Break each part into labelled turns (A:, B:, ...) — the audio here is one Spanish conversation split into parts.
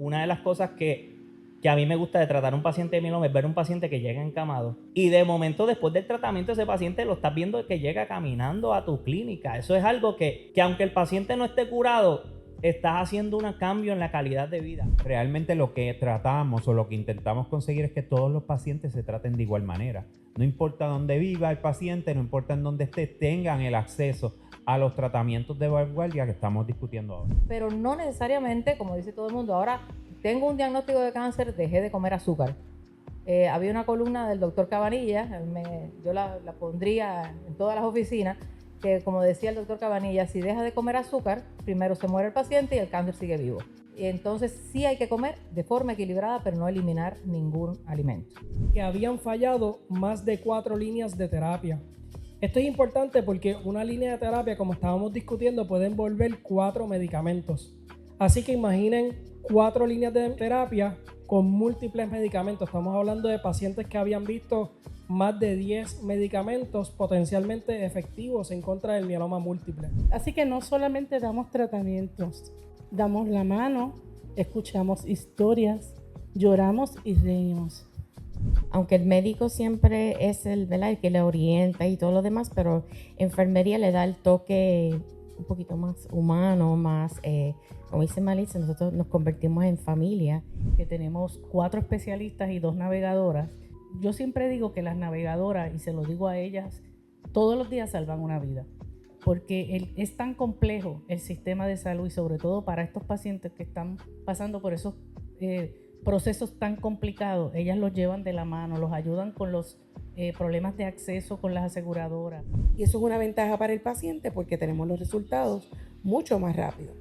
A: una de las cosas que a mí me gusta de tratar a un paciente de mieloma es ver un paciente que llega encamado y de momento después del tratamiento ese paciente lo estás viendo que llega caminando a tu clínica. Eso es algo que aunque el paciente no esté curado, estás haciendo un cambio en la calidad de vida.
B: Realmente lo que tratamos o lo que intentamos conseguir es que todos los pacientes se traten de igual manera. No importa dónde viva el paciente, no importa en dónde esté, tengan el acceso a los tratamientos de vanguardia que estamos discutiendo ahora.
C: Pero no necesariamente, como dice todo el mundo, ahora tengo un diagnóstico de cáncer, dejé de comer azúcar. Había una columna del doctor Cabanilla, yo la pondría en todas las oficinas, que como decía el doctor Cabanilla, si deja de comer azúcar, primero se muere el paciente y el cáncer sigue vivo. Y entonces sí hay que comer de forma equilibrada, pero no eliminar ningún alimento.
D: Que habían fallado más de 4 líneas de terapia. Esto es importante porque una línea de terapia, como estábamos discutiendo, puede envolver 4 medicamentos. Así que imaginen 4 líneas de terapia con múltiples medicamentos. Estamos hablando de pacientes que habían visto más de 10 medicamentos potencialmente efectivos en contra del mieloma múltiple.
E: Así que no solamente damos tratamientos, damos la mano, escuchamos historias, lloramos y reímos.
F: Aunque el médico siempre es el que le orienta y todo lo demás, pero enfermería le da el toque un poquito más humano, más, como dice Melissa, nosotros nos convertimos en familia.
E: Que tenemos 4 especialistas y 2 navegadoras. Yo siempre digo que las navegadoras, y se lo digo a ellas, todos los días salvan una vida, porque es tan complejo el sistema de salud y sobre todo para estos pacientes que están pasando por esos procesos tan complicados, ellas los llevan de la mano, los ayudan con los problemas de acceso con las aseguradoras.
G: Y eso es una ventaja para el paciente porque tenemos los resultados mucho más rápido.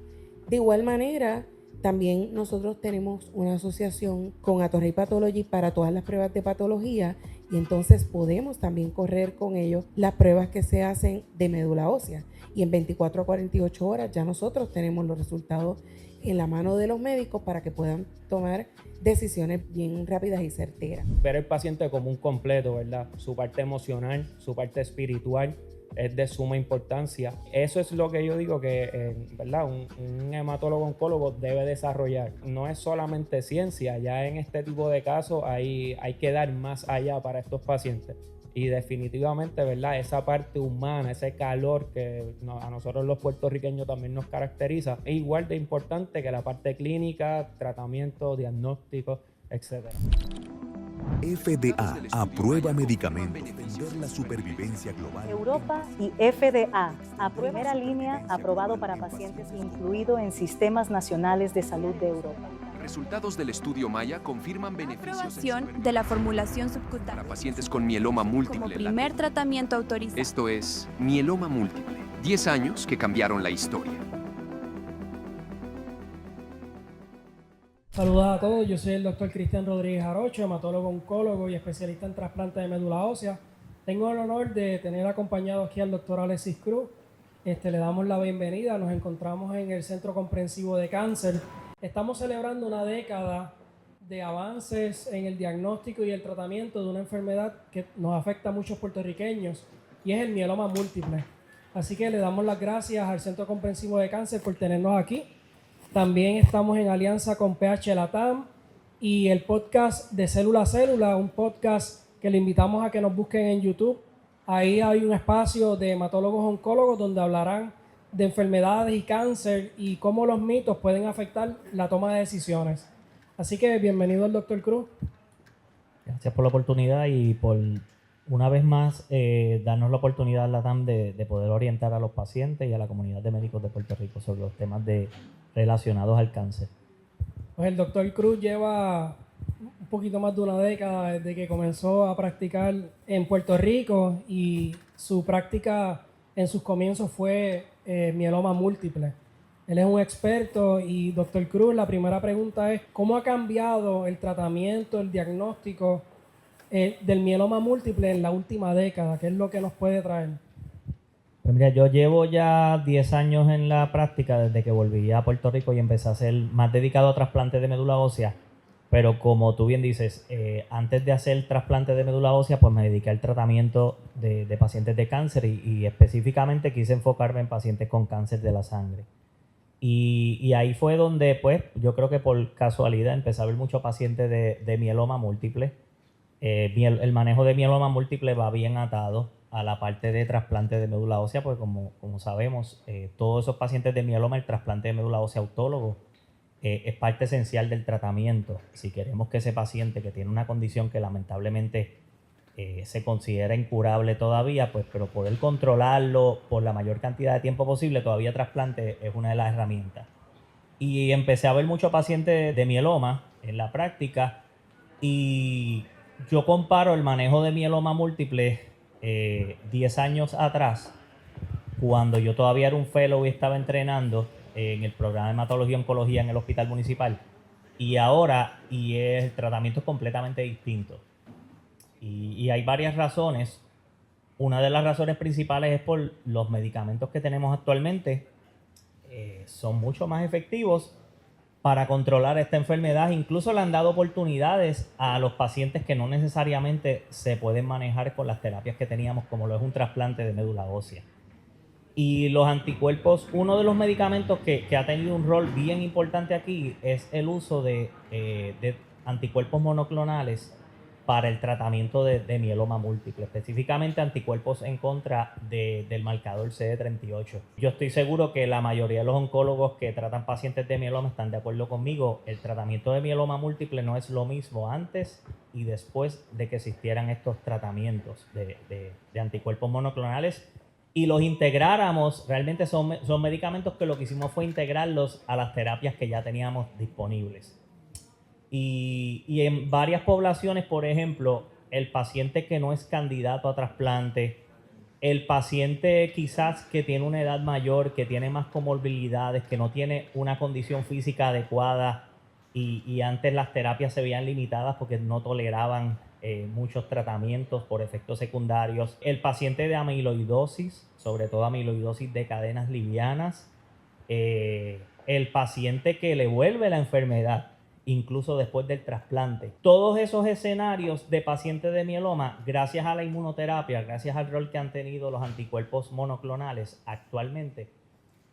G: De igual manera, también nosotros tenemos una asociación con Atorrey Pathology para todas las pruebas de patología y entonces podemos también correr con ellos las pruebas que se hacen de médula ósea. Y en 24 a 48 horas ya nosotros tenemos los resultados en la mano de los médicos para que puedan tomar decisiones bien rápidas y certeras.
A: Ver el paciente como un completo, ¿verdad? Su parte emocional, su parte espiritual es de suma importancia. Eso es lo que yo digo que, ¿verdad? Un hematólogo oncólogo debe desarrollar. No es solamente ciencia, ya en este tipo de casos hay que dar más allá para estos pacientes. Y definitivamente, ¿verdad? Esa parte humana, ese calor que a nosotros los puertorriqueños también nos caracteriza, es igual de importante que la parte clínica, tratamiento, diagnóstico, etc.
H: FDA aprueba medicamentos para defender la supervivencia global.
I: Europa y FDA, a primera línea, aprobado para pacientes incluido en sistemas nacionales de salud de Europa.
J: Resultados del estudio Maya confirman beneficios.
K: Aprobación de la formulación subcutánea
J: para pacientes con mieloma múltiple.
K: Como primer tratamiento autorizado.
J: Esto es mieloma múltiple. 10 años que cambiaron la historia.
D: Saludos a todos, yo soy el doctor Cristian Rodríguez Arocho, hematólogo oncólogo y especialista en trasplante de médula ósea. Tengo el honor de tener acompañado aquí al doctor Alexis Cruz. Le damos la bienvenida, nos encontramos en el Centro Comprensivo de Cáncer. Estamos celebrando una década de avances en el diagnóstico y el tratamiento de una enfermedad que nos afecta a muchos puertorriqueños y es el mieloma múltiple. Así que le damos las gracias al Centro Comprensivo de Cáncer por tenernos aquí. También estamos en alianza con PH Latam y el podcast de Célula a Célula, un podcast que le invitamos a que nos busquen en YouTube. Ahí hay un espacio de hematólogos oncólogos donde hablarán de enfermedades y cáncer y cómo los mitos pueden afectar la toma de decisiones. Así que bienvenido al doctor Cruz.
A: Gracias por la oportunidad y por una vez más darnos la oportunidad, Latam, de poder orientar a los pacientes y a la comunidad de médicos de Puerto Rico sobre los temas relacionados al cáncer.
D: Pues el doctor Cruz lleva un poquito más de una década desde que comenzó a practicar en Puerto Rico y su práctica en sus comienzos fue mieloma múltiple. Él es un experto y doctor Cruz, la primera pregunta es ¿cómo ha cambiado el tratamiento, el diagnóstico del mieloma múltiple en la última década? ¿Qué es lo que nos puede traer?
A: Pues mira, yo llevo ya 10 años en la práctica desde que volví a Puerto Rico y empecé a ser más dedicado a trasplantes de médula ósea. Pero como tú bien dices, antes de hacer trasplante de médula ósea, pues me dediqué al tratamiento de pacientes de cáncer y específicamente quise enfocarme en pacientes con cáncer de la sangre. Y ahí fue donde, pues, yo creo que por casualidad empecé a ver muchos pacientes de mieloma múltiple. El manejo de mieloma múltiple va bien atado a la parte de trasplante de médula ósea, porque como sabemos, todos esos pacientes de mieloma, el trasplante de médula ósea autólogo es parte esencial del tratamiento. Si queremos que ese paciente que tiene una condición que lamentablemente se considera incurable todavía, pues, pero poder controlarlo por la mayor cantidad de tiempo posible, todavía trasplante es una de las herramientas. Y empecé a ver muchos pacientes de mieloma en la práctica y yo comparo el manejo de mieloma múltiple 10 años atrás, cuando yo todavía era un fellow y estaba entrenando en el programa de hematología y oncología en el hospital municipal, y ahora, el tratamiento es completamente distinto. Y hay varias razones. Una de las razones principales es por los medicamentos que tenemos actualmente. Son mucho más efectivos para controlar esta enfermedad. Incluso le han dado oportunidades a los pacientes que no necesariamente se pueden manejar con las terapias que teníamos, como lo es un trasplante de médula ósea. Y los anticuerpos, uno de los medicamentos que ha tenido un rol bien importante aquí es el uso de anticuerpos monoclonales para el tratamiento de mieloma múltiple, específicamente anticuerpos en contra del marcador CD38. Yo estoy seguro que la mayoría de los oncólogos que tratan pacientes de mieloma están de acuerdo conmigo. El tratamiento de mieloma múltiple no es lo mismo antes y después de que existieran estos tratamientos de anticuerpos monoclonales y los integráramos. Realmente son medicamentos que lo que hicimos fue integrarlos a las terapias que ya teníamos disponibles. Y en varias poblaciones, por ejemplo, el paciente que no es candidato a trasplante, el paciente quizás que tiene una edad mayor, que tiene más comorbilidades, que no tiene una condición física adecuada y antes las terapias se veían limitadas porque no toleraban muchos tratamientos por efectos secundarios. El paciente de amiloidosis, sobre todo amiloidosis de cadenas livianas, el paciente que le vuelve la enfermedad incluso después del trasplante. Todos esos escenarios de pacientes de mieloma, gracias a la inmunoterapia, gracias al rol que han tenido los anticuerpos monoclonales actualmente,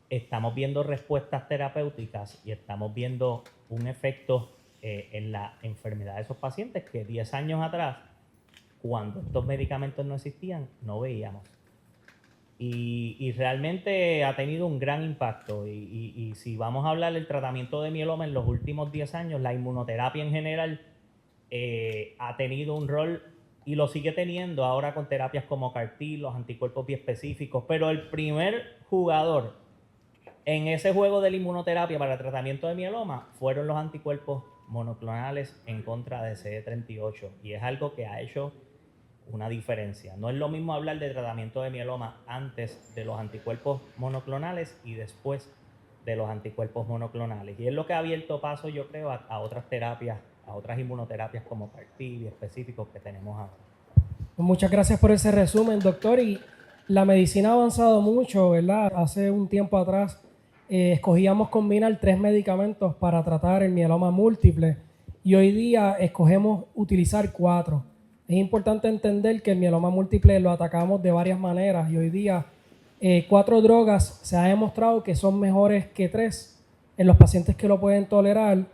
A: estamos viendo respuestas terapéuticas y estamos viendo un efecto en la enfermedad de esos pacientes que 10 años atrás, cuando estos medicamentos no existían, no veíamos. Y realmente ha tenido un gran impacto. Y si vamos a hablar del tratamiento de mieloma en los últimos 10 años, la inmunoterapia en general ha tenido un rol y lo sigue teniendo ahora con terapias como CAR-T, los anticuerpos biespecíficos. Pero el primer jugador en ese juego de la inmunoterapia para el tratamiento de mieloma fueron los anticuerpos monoclonales en contra de CD38. Y es algo que ha hecho una diferencia. No es lo mismo hablar de tratamiento de mieloma antes de los anticuerpos monoclonales y después de los anticuerpos monoclonales. Y es lo que ha abierto paso, yo creo, a otras terapias, a otras inmunoterapias como CAR-T específicos que tenemos ahora.
D: Muchas gracias por ese resumen, doctor. Y la medicina ha avanzado mucho, ¿verdad? Hace un tiempo atrás escogíamos combinar 3 medicamentos para tratar el mieloma múltiple y hoy día escogemos utilizar 4. Es importante entender que el mieloma múltiple lo atacamos de varias maneras y hoy día 4 drogas se ha demostrado que son mejores que 3 en los pacientes que lo pueden tolerar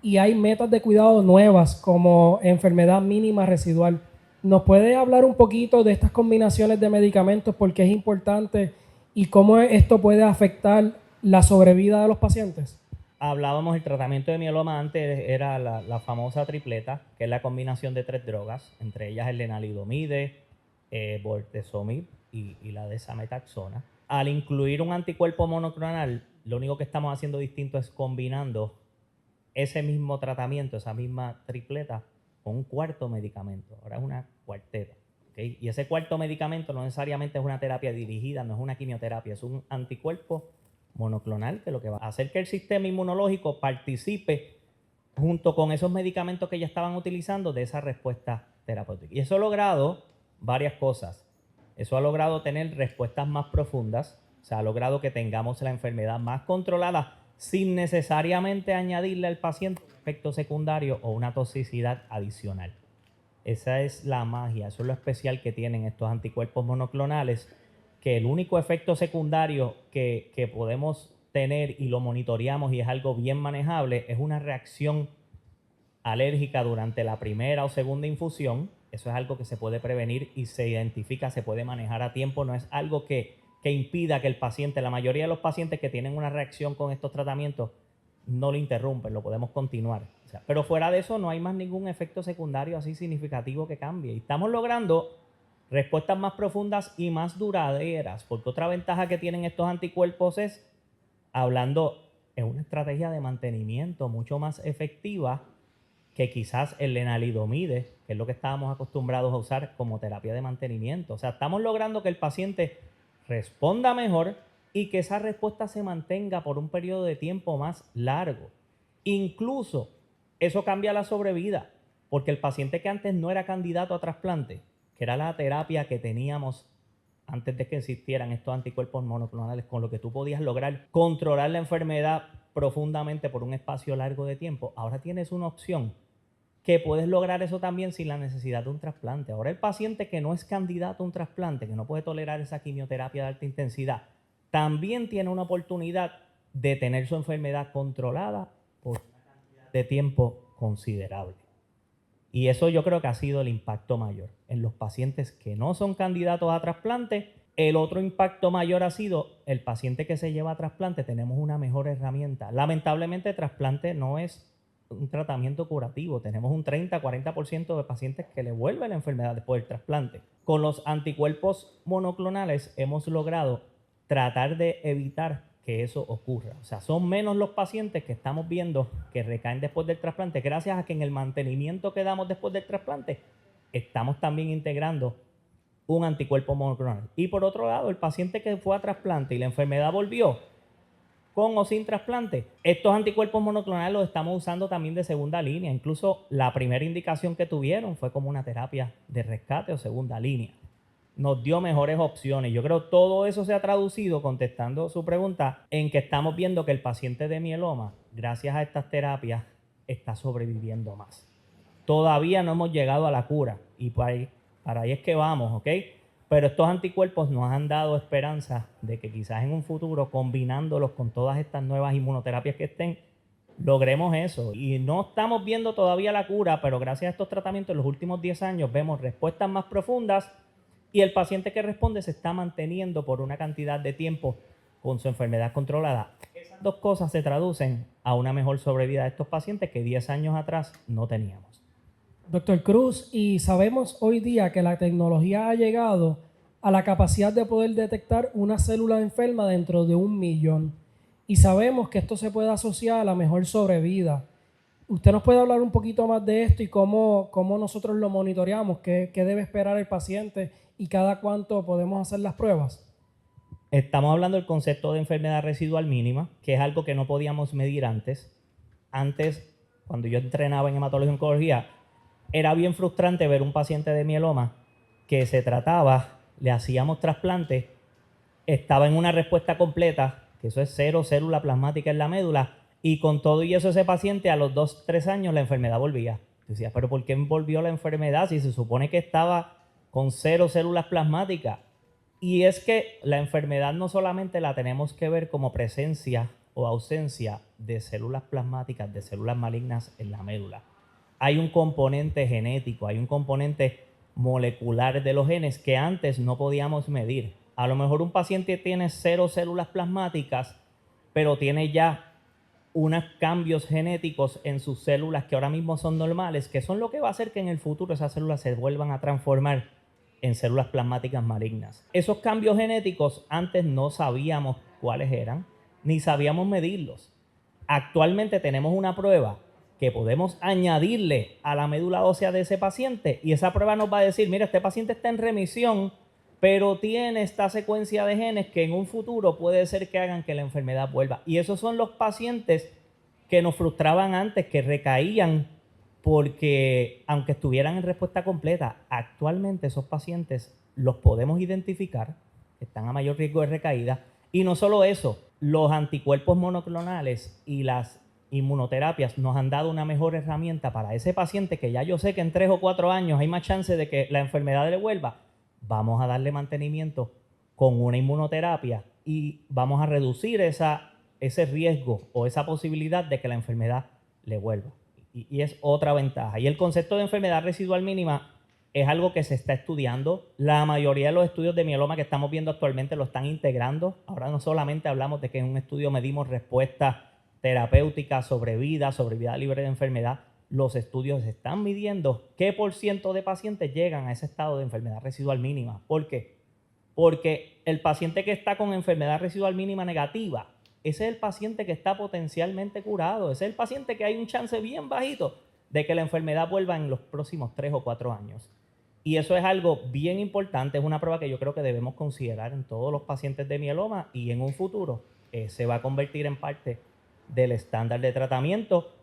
D: y hay metas de cuidado nuevas como enfermedad mínima residual. ¿Nos puede hablar un poquito de estas combinaciones de medicamentos, por qué es importante y cómo esto puede afectar la sobrevida de los pacientes?
A: Hablábamos del tratamiento de mieloma antes, era la famosa tripleta, que es la combinación de 3 drogas, entre ellas el lenalidomide, bortezomib y la desametaxona. Al incluir un anticuerpo monoclonal, lo único que estamos haciendo distinto es combinando ese mismo tratamiento, esa misma tripleta, con un 4º medicamento. Ahora es una cuarteta. ¿Okay? Y ese 4º medicamento no necesariamente es una terapia dirigida, no es una quimioterapia, es un anticuerpo monoclonal que lo que va a hacer que el sistema inmunológico participe junto con esos medicamentos que ya estaban utilizando de esa respuesta terapéutica. Y eso ha logrado varias cosas. Eso ha logrado tener respuestas más profundas, se ha logrado que tengamos la enfermedad más controlada sin necesariamente añadirle al paciente un efecto secundario o una toxicidad adicional. Esa es la magia, eso es lo especial que tienen estos anticuerpos monoclonales, que el único efecto secundario que podemos tener y lo monitoreamos y es algo bien manejable, es una reacción alérgica durante la primera o segunda infusión. Eso es algo que se puede prevenir y se identifica, se puede manejar a tiempo. No es algo que impida que el paciente, la mayoría de los pacientes que tienen una reacción con estos tratamientos, no lo interrumpen, lo podemos continuar. O sea, pero fuera de eso no hay más ningún efecto secundario así significativo que cambie. Y estamos logrando respuestas más profundas y más duraderas, porque otra ventaja que tienen estos anticuerpos es, es una estrategia de mantenimiento mucho más efectiva que quizás el lenalidomide, que es lo que estábamos acostumbrados a usar como terapia de mantenimiento. O sea, estamos logrando que el paciente responda mejor y que esa respuesta se mantenga por un periodo de tiempo más largo. Incluso eso cambia la sobrevida, porque el paciente que antes no era candidato a trasplante, que era la terapia que teníamos antes de que existieran estos anticuerpos monoclonales, con lo que tú podías lograr controlar la enfermedad profundamente por un espacio largo de tiempo, ahora tienes una opción que puedes lograr eso también sin la necesidad de un trasplante. Ahora el paciente que no es candidato a un trasplante, que no puede tolerar esa quimioterapia de alta intensidad, también tiene una oportunidad de tener su enfermedad controlada por una cantidad de tiempo considerable. Y eso yo creo que ha sido el impacto mayor. En los pacientes que no son candidatos a trasplante, el otro impacto mayor ha sido el paciente que se lleva a trasplante, tenemos una mejor herramienta. Lamentablemente, trasplante no es un tratamiento curativo. Tenemos un 30-40% de pacientes que le vuelve la enfermedad después del trasplante. Con los anticuerpos monoclonales hemos logrado tratar de evitar que eso ocurra. O sea, son menos los pacientes que estamos viendo que recaen después del trasplante, gracias a que en el mantenimiento que damos después del trasplante estamos también integrando un anticuerpo monoclonal. Y por otro lado, el paciente que fue a trasplante y la enfermedad volvió, con o sin trasplante, estos anticuerpos monoclonales los estamos usando también de segunda línea. Incluso la primera indicación que tuvieron fue como una terapia de rescate o segunda línea. Nos dio mejores opciones. Yo creo que todo eso se ha traducido, contestando su pregunta, en que estamos viendo que el paciente de mieloma, gracias a estas terapias, está sobreviviendo más. Todavía no hemos llegado a la cura y para ahí es que vamos, ¿ok? Pero estos anticuerpos nos han dado esperanza de que quizás en un futuro, combinándolos con todas estas nuevas inmunoterapias que estén, logremos eso. Y no estamos viendo todavía la cura, pero gracias a estos tratamientos en los últimos 10 años vemos respuestas más profundas y el paciente que responde se está manteniendo por una cantidad de tiempo con su enfermedad controlada. Esas dos cosas se traducen a una mejor sobrevida de estos pacientes que 10 años atrás no teníamos.
D: Doctor Cruz, y sabemos hoy día que la tecnología ha llegado a la capacidad de poder detectar una célula enferma dentro de 1 millón. Y sabemos que esto se puede asociar a la mejor sobrevida. ¿Usted nos puede hablar un poquito más de esto y cómo nosotros lo monitoreamos? ¿Qué debe esperar el paciente y cada cuánto podemos hacer las pruebas?
A: Estamos hablando del concepto de enfermedad residual mínima, que es algo que no podíamos medir antes. Antes, cuando yo entrenaba en hematología y oncología, era bien frustrante ver un paciente de mieloma que se trataba, le hacíamos trasplante, estaba en una respuesta completa, que eso es 0 célula plasmática en la médula, y con todo y eso ese paciente a los 2-3 años la enfermedad volvía. Decía, pero ¿por qué volvió la enfermedad si se supone que estaba con 0 células plasmáticas? Y es que la enfermedad no solamente la tenemos que ver como presencia o ausencia de células plasmáticas, de células malignas en la médula. Hay un componente genético, hay un componente molecular de los genes que antes no podíamos medir. A lo mejor un paciente tiene 0 células plasmáticas, pero tiene ya unos cambios genéticos en sus células que ahora mismo son normales, que son lo que va a hacer que en el futuro esas células se vuelvan a transformar en células plasmáticas malignas. Esos cambios genéticos antes no sabíamos cuáles eran, ni sabíamos medirlos. Actualmente tenemos una prueba que podemos añadirle a la médula ósea de ese paciente y esa prueba nos va a decir, mira, este paciente está en remisión, pero tiene esta secuencia de genes que en un futuro puede ser que hagan que la enfermedad vuelva. Y esos son los pacientes que nos frustraban antes, que recaían porque aunque estuvieran en respuesta completa, actualmente esos pacientes los podemos identificar, están a mayor riesgo de recaída. Y no solo eso, los anticuerpos monoclonales y las inmunoterapias nos han dado una mejor herramienta para ese paciente que ya yo sé que en 3 o 4 años hay más chance de que la enfermedad le vuelva. Vamos a darle mantenimiento con una inmunoterapia y vamos a reducir esa ese riesgo o esa posibilidad de que la enfermedad le vuelva. Y es otra ventaja. Y el concepto de enfermedad residual mínima es algo que se está estudiando. La mayoría de los estudios de mieloma que estamos viendo actualmente lo están integrando. Ahora no solamente hablamos de que en un estudio medimos respuestas terapéuticas sobre vida libre de enfermedad. Los estudios están midiendo qué % de pacientes llegan a ese estado de enfermedad residual mínima. ¿Por qué? Porque el paciente que está con enfermedad residual mínima negativa, ese es el paciente que está potencialmente curado. Ese es el paciente que hay un chance bien bajito de que la enfermedad vuelva en los próximos 3 o 4 años. Y eso es algo bien importante, es una prueba que yo creo que debemos considerar en todos los pacientes de mieloma y en un futuro se va a convertir en parte del estándar de tratamiento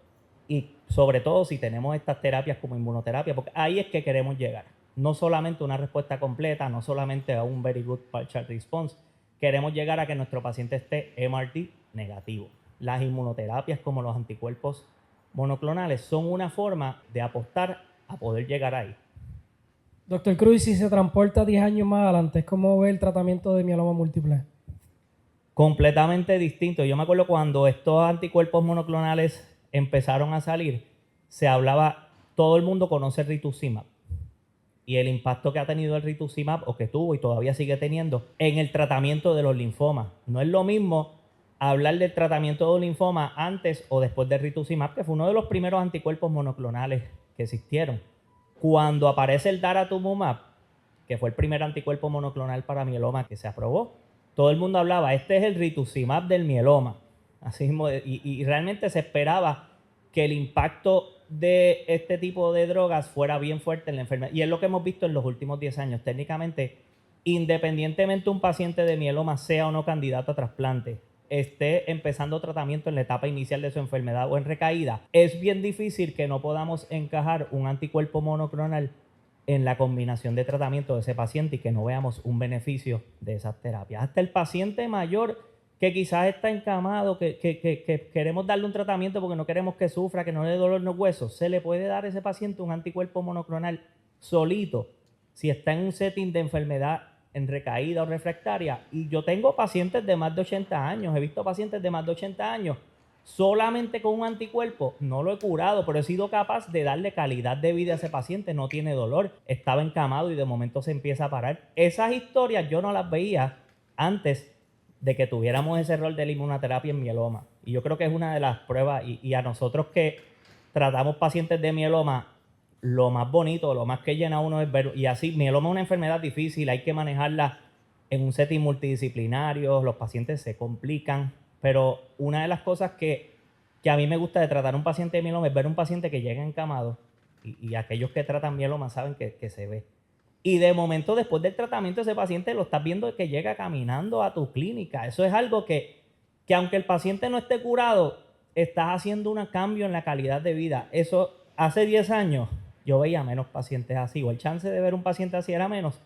A: y sobre todo si tenemos estas terapias como inmunoterapia, porque ahí es que queremos llegar. No solamente una respuesta completa, no solamente a un very good partial response, queremos llegar a que nuestro paciente esté MRD negativo. Las inmunoterapias como los anticuerpos monoclonales son una forma de apostar a poder llegar ahí.
D: Doctor Cruz, si se transporta 10 años más adelante, ¿cómo ve el tratamiento de mieloma múltiple?
A: Completamente distinto. Yo me acuerdo cuando estos anticuerpos monoclonales empezaron a salir, se hablaba, todo el mundo conoce el rituximab y el impacto que ha tenido el rituximab, o que tuvo y todavía sigue teniendo, en el tratamiento de los linfomas. No es lo mismo hablar del tratamiento de un linfoma antes o después del rituximab, que fue uno de los primeros anticuerpos monoclonales que existieron. Cuando aparece el daratumumab, que fue el primer anticuerpo monoclonal para mieloma que se aprobó, todo el mundo hablaba, este es el rituximab del mieloma. Así mismo, y realmente se esperaba que el impacto de este tipo de drogas fuera bien fuerte en la enfermedad. Y es lo que hemos visto en los últimos 10 años. Técnicamente, independientemente un paciente de mieloma sea o no candidato a trasplante, esté empezando tratamiento en la etapa inicial de su enfermedad o en recaída, es bien difícil que no podamos encajar un anticuerpo monoclonal en la combinación de tratamiento de ese paciente y que no veamos un beneficio de esas terapias. Hasta el paciente mayor que quizás está encamado, que queremos darle un tratamiento porque no queremos que sufra, que no le dé dolor en los huesos, se le puede dar a ese paciente un anticuerpo monoclonal solito si está en un setting de enfermedad en recaída o refractaria. Y yo tengo pacientes de más de 80 años, he visto pacientes de más de 80 años, solamente con un anticuerpo, no lo he curado, pero he sido capaz de darle calidad de vida a ese paciente, no tiene dolor, estaba encamado y de momento se empieza a parar. Esas historias yo no las veía antes de que tuviéramos ese rol de la inmunoterapia en mieloma. Y yo creo que es una de las pruebas, y a nosotros que tratamos pacientes de mieloma, lo más bonito, lo más que llena uno es ver, y así, mieloma es una enfermedad difícil, hay que manejarla en un setting multidisciplinario, los pacientes se complican, pero una de las cosas que a mí me gusta de tratar un paciente de mieloma es ver un paciente que llega encamado, y aquellos que tratan mieloma saben que se ve. Y de momento, después del tratamiento, ese paciente lo estás viendo que llega caminando a tu clínica. Eso es algo que aunque el paciente no esté curado, estás haciendo un cambio en la calidad de vida. Eso, hace 10 años, yo veía menos pacientes así, o el chance de ver un paciente así era menos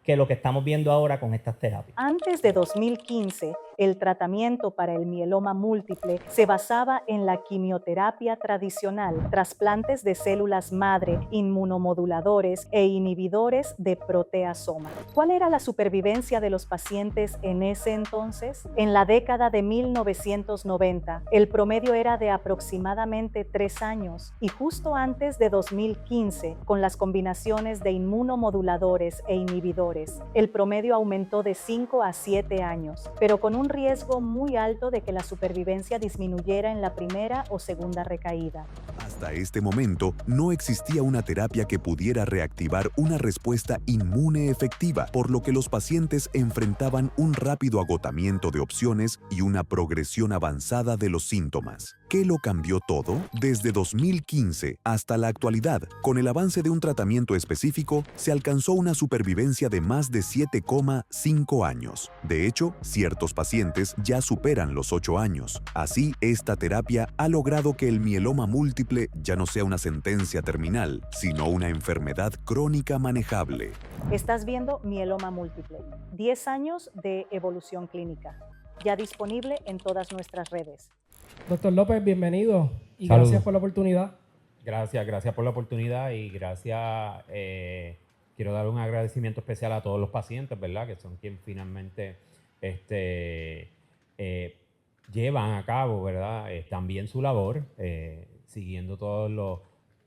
A: que lo que estamos viendo ahora con estas terapias.
I: Antes de 2015, el tratamiento para el mieloma múltiple se basaba en la quimioterapia tradicional, trasplantes de células madre, inmunomoduladores e inhibidores de proteasoma. ¿Cuál era la supervivencia de los pacientes en ese entonces? En la década de 1990, el promedio era de aproximadamente 3 años y justo antes de 2015, con las combinaciones de inmunomoduladores e inhibidores, el promedio aumentó de 5 a 7 años, pero con un riesgo muy alto de que la supervivencia disminuyera en la primera o segunda recaída.
H: Hasta este momento, no existía una terapia que pudiera reactivar una respuesta inmune efectiva, por lo que los pacientes enfrentaban un rápido agotamiento de opciones y una progresión avanzada de los síntomas. ¿Qué lo cambió todo? Desde 2015 hasta la actualidad, con el avance de un tratamiento específico, se alcanzó una supervivencia de más de 7,5 años. De hecho, ciertos pacientes ya superan los 8 años. Así, esta terapia ha logrado que el mieloma múltiple ya no sea una sentencia terminal, sino una enfermedad crónica manejable.
I: Estás viendo Mieloma Múltiple, 10 años de evolución clínica, ya disponible en todas nuestras redes.
D: Doctor López, bienvenido y
B: Saludos.
D: gracias por la oportunidad.
B: Gracias por la oportunidad y gracias. Quiero dar un agradecimiento especial a todos los pacientes, ¿verdad? Que son quienes finalmente llevan a cabo, ¿verdad? También su labor, siguiendo todas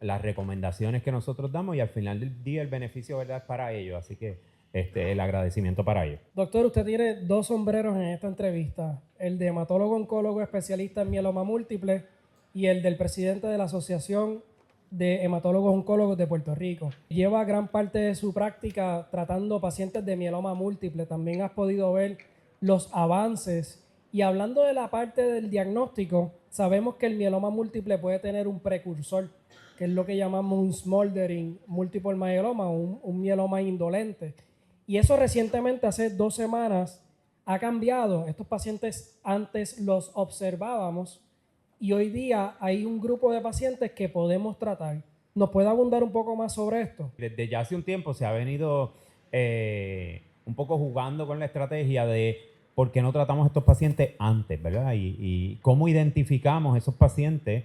B: las recomendaciones que nosotros damos, y al final del día el beneficio, ¿verdad?, es para ellos. Así que el agradecimiento para ellos.
D: Doctor, usted tiene dos sombreros en esta entrevista, el de hematólogo oncólogo especialista en mieloma múltiple y el del presidente de la Asociación de Hematólogos Oncólogos de Puerto Rico. Lleva gran parte de su práctica tratando pacientes de mieloma múltiple. También has podido ver los avances. Y hablando de la parte del diagnóstico, sabemos que el mieloma múltiple puede tener un precursor, que es lo que llamamos un smoldering multiple myeloma, un mieloma indolente. Y eso recientemente, hace 2 semanas, ha cambiado. Estos pacientes antes los observábamos y hoy día hay un grupo de pacientes que podemos tratar. ¿Nos puede abundar un poco más sobre esto?
B: Desde ya hace un tiempo se ha venido un poco jugando con la estrategia de por qué no tratamos a estos pacientes antes, ¿verdad? Y cómo identificamos esos pacientes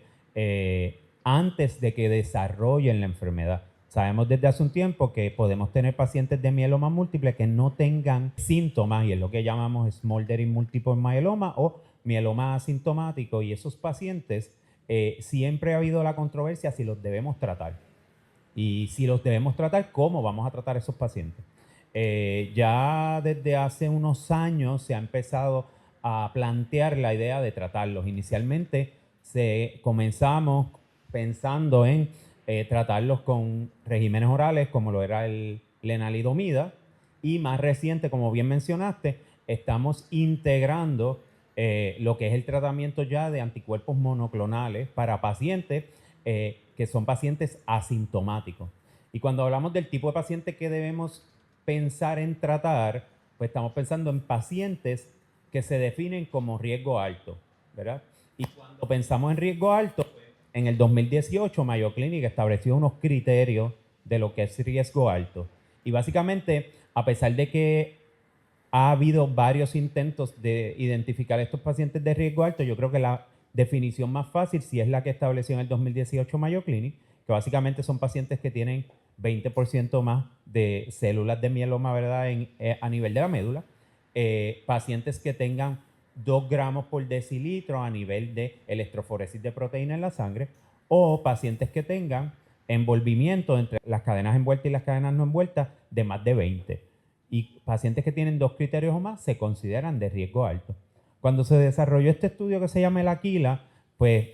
B: antes de que desarrollen la enfermedad. Sabemos desde hace un tiempo que podemos tener pacientes de mieloma múltiple que no tengan síntomas, y es lo que llamamos smoldering multiple myeloma o mieloma asintomático, y esos pacientes siempre ha habido la controversia si los debemos tratar. Y si los debemos tratar, ¿cómo vamos a tratar a esos pacientes? Ya desde hace unos años se ha empezado a plantear la idea de tratarlos. Inicialmente comenzamos pensando en tratarlos con regímenes orales, como lo era el lenalidomida, y más reciente, como bien mencionaste, estamos integrando lo que es el tratamiento ya de anticuerpos monoclonales para pacientes que son pacientes asintomáticos. Y cuando hablamos del tipo de paciente que debemos pensar en tratar, pues estamos pensando en pacientes que se definen como riesgo alto, ¿verdad? Y cuando pensamos en riesgo alto, en el 2018 Mayo Clinic estableció unos criterios de lo que es riesgo alto. Y básicamente, a pesar de que ha habido varios intentos de identificar estos pacientes de riesgo alto, yo creo que la definición más fácil sí es la que estableció en el 2018 Mayo Clinic, que básicamente son pacientes que tienen 20% más de células de mieloma, ¿verdad?, a nivel de la médula, pacientes que tengan 2 gramos por decilitro a nivel de electroforesis de proteína en la sangre, o pacientes que tengan envolvimiento entre las cadenas envueltas y las cadenas no envueltas de más de 20. Y pacientes que tienen 2 criterios o más se consideran de riesgo alto. Cuando se desarrolló este estudio que se llama el Aquila, pues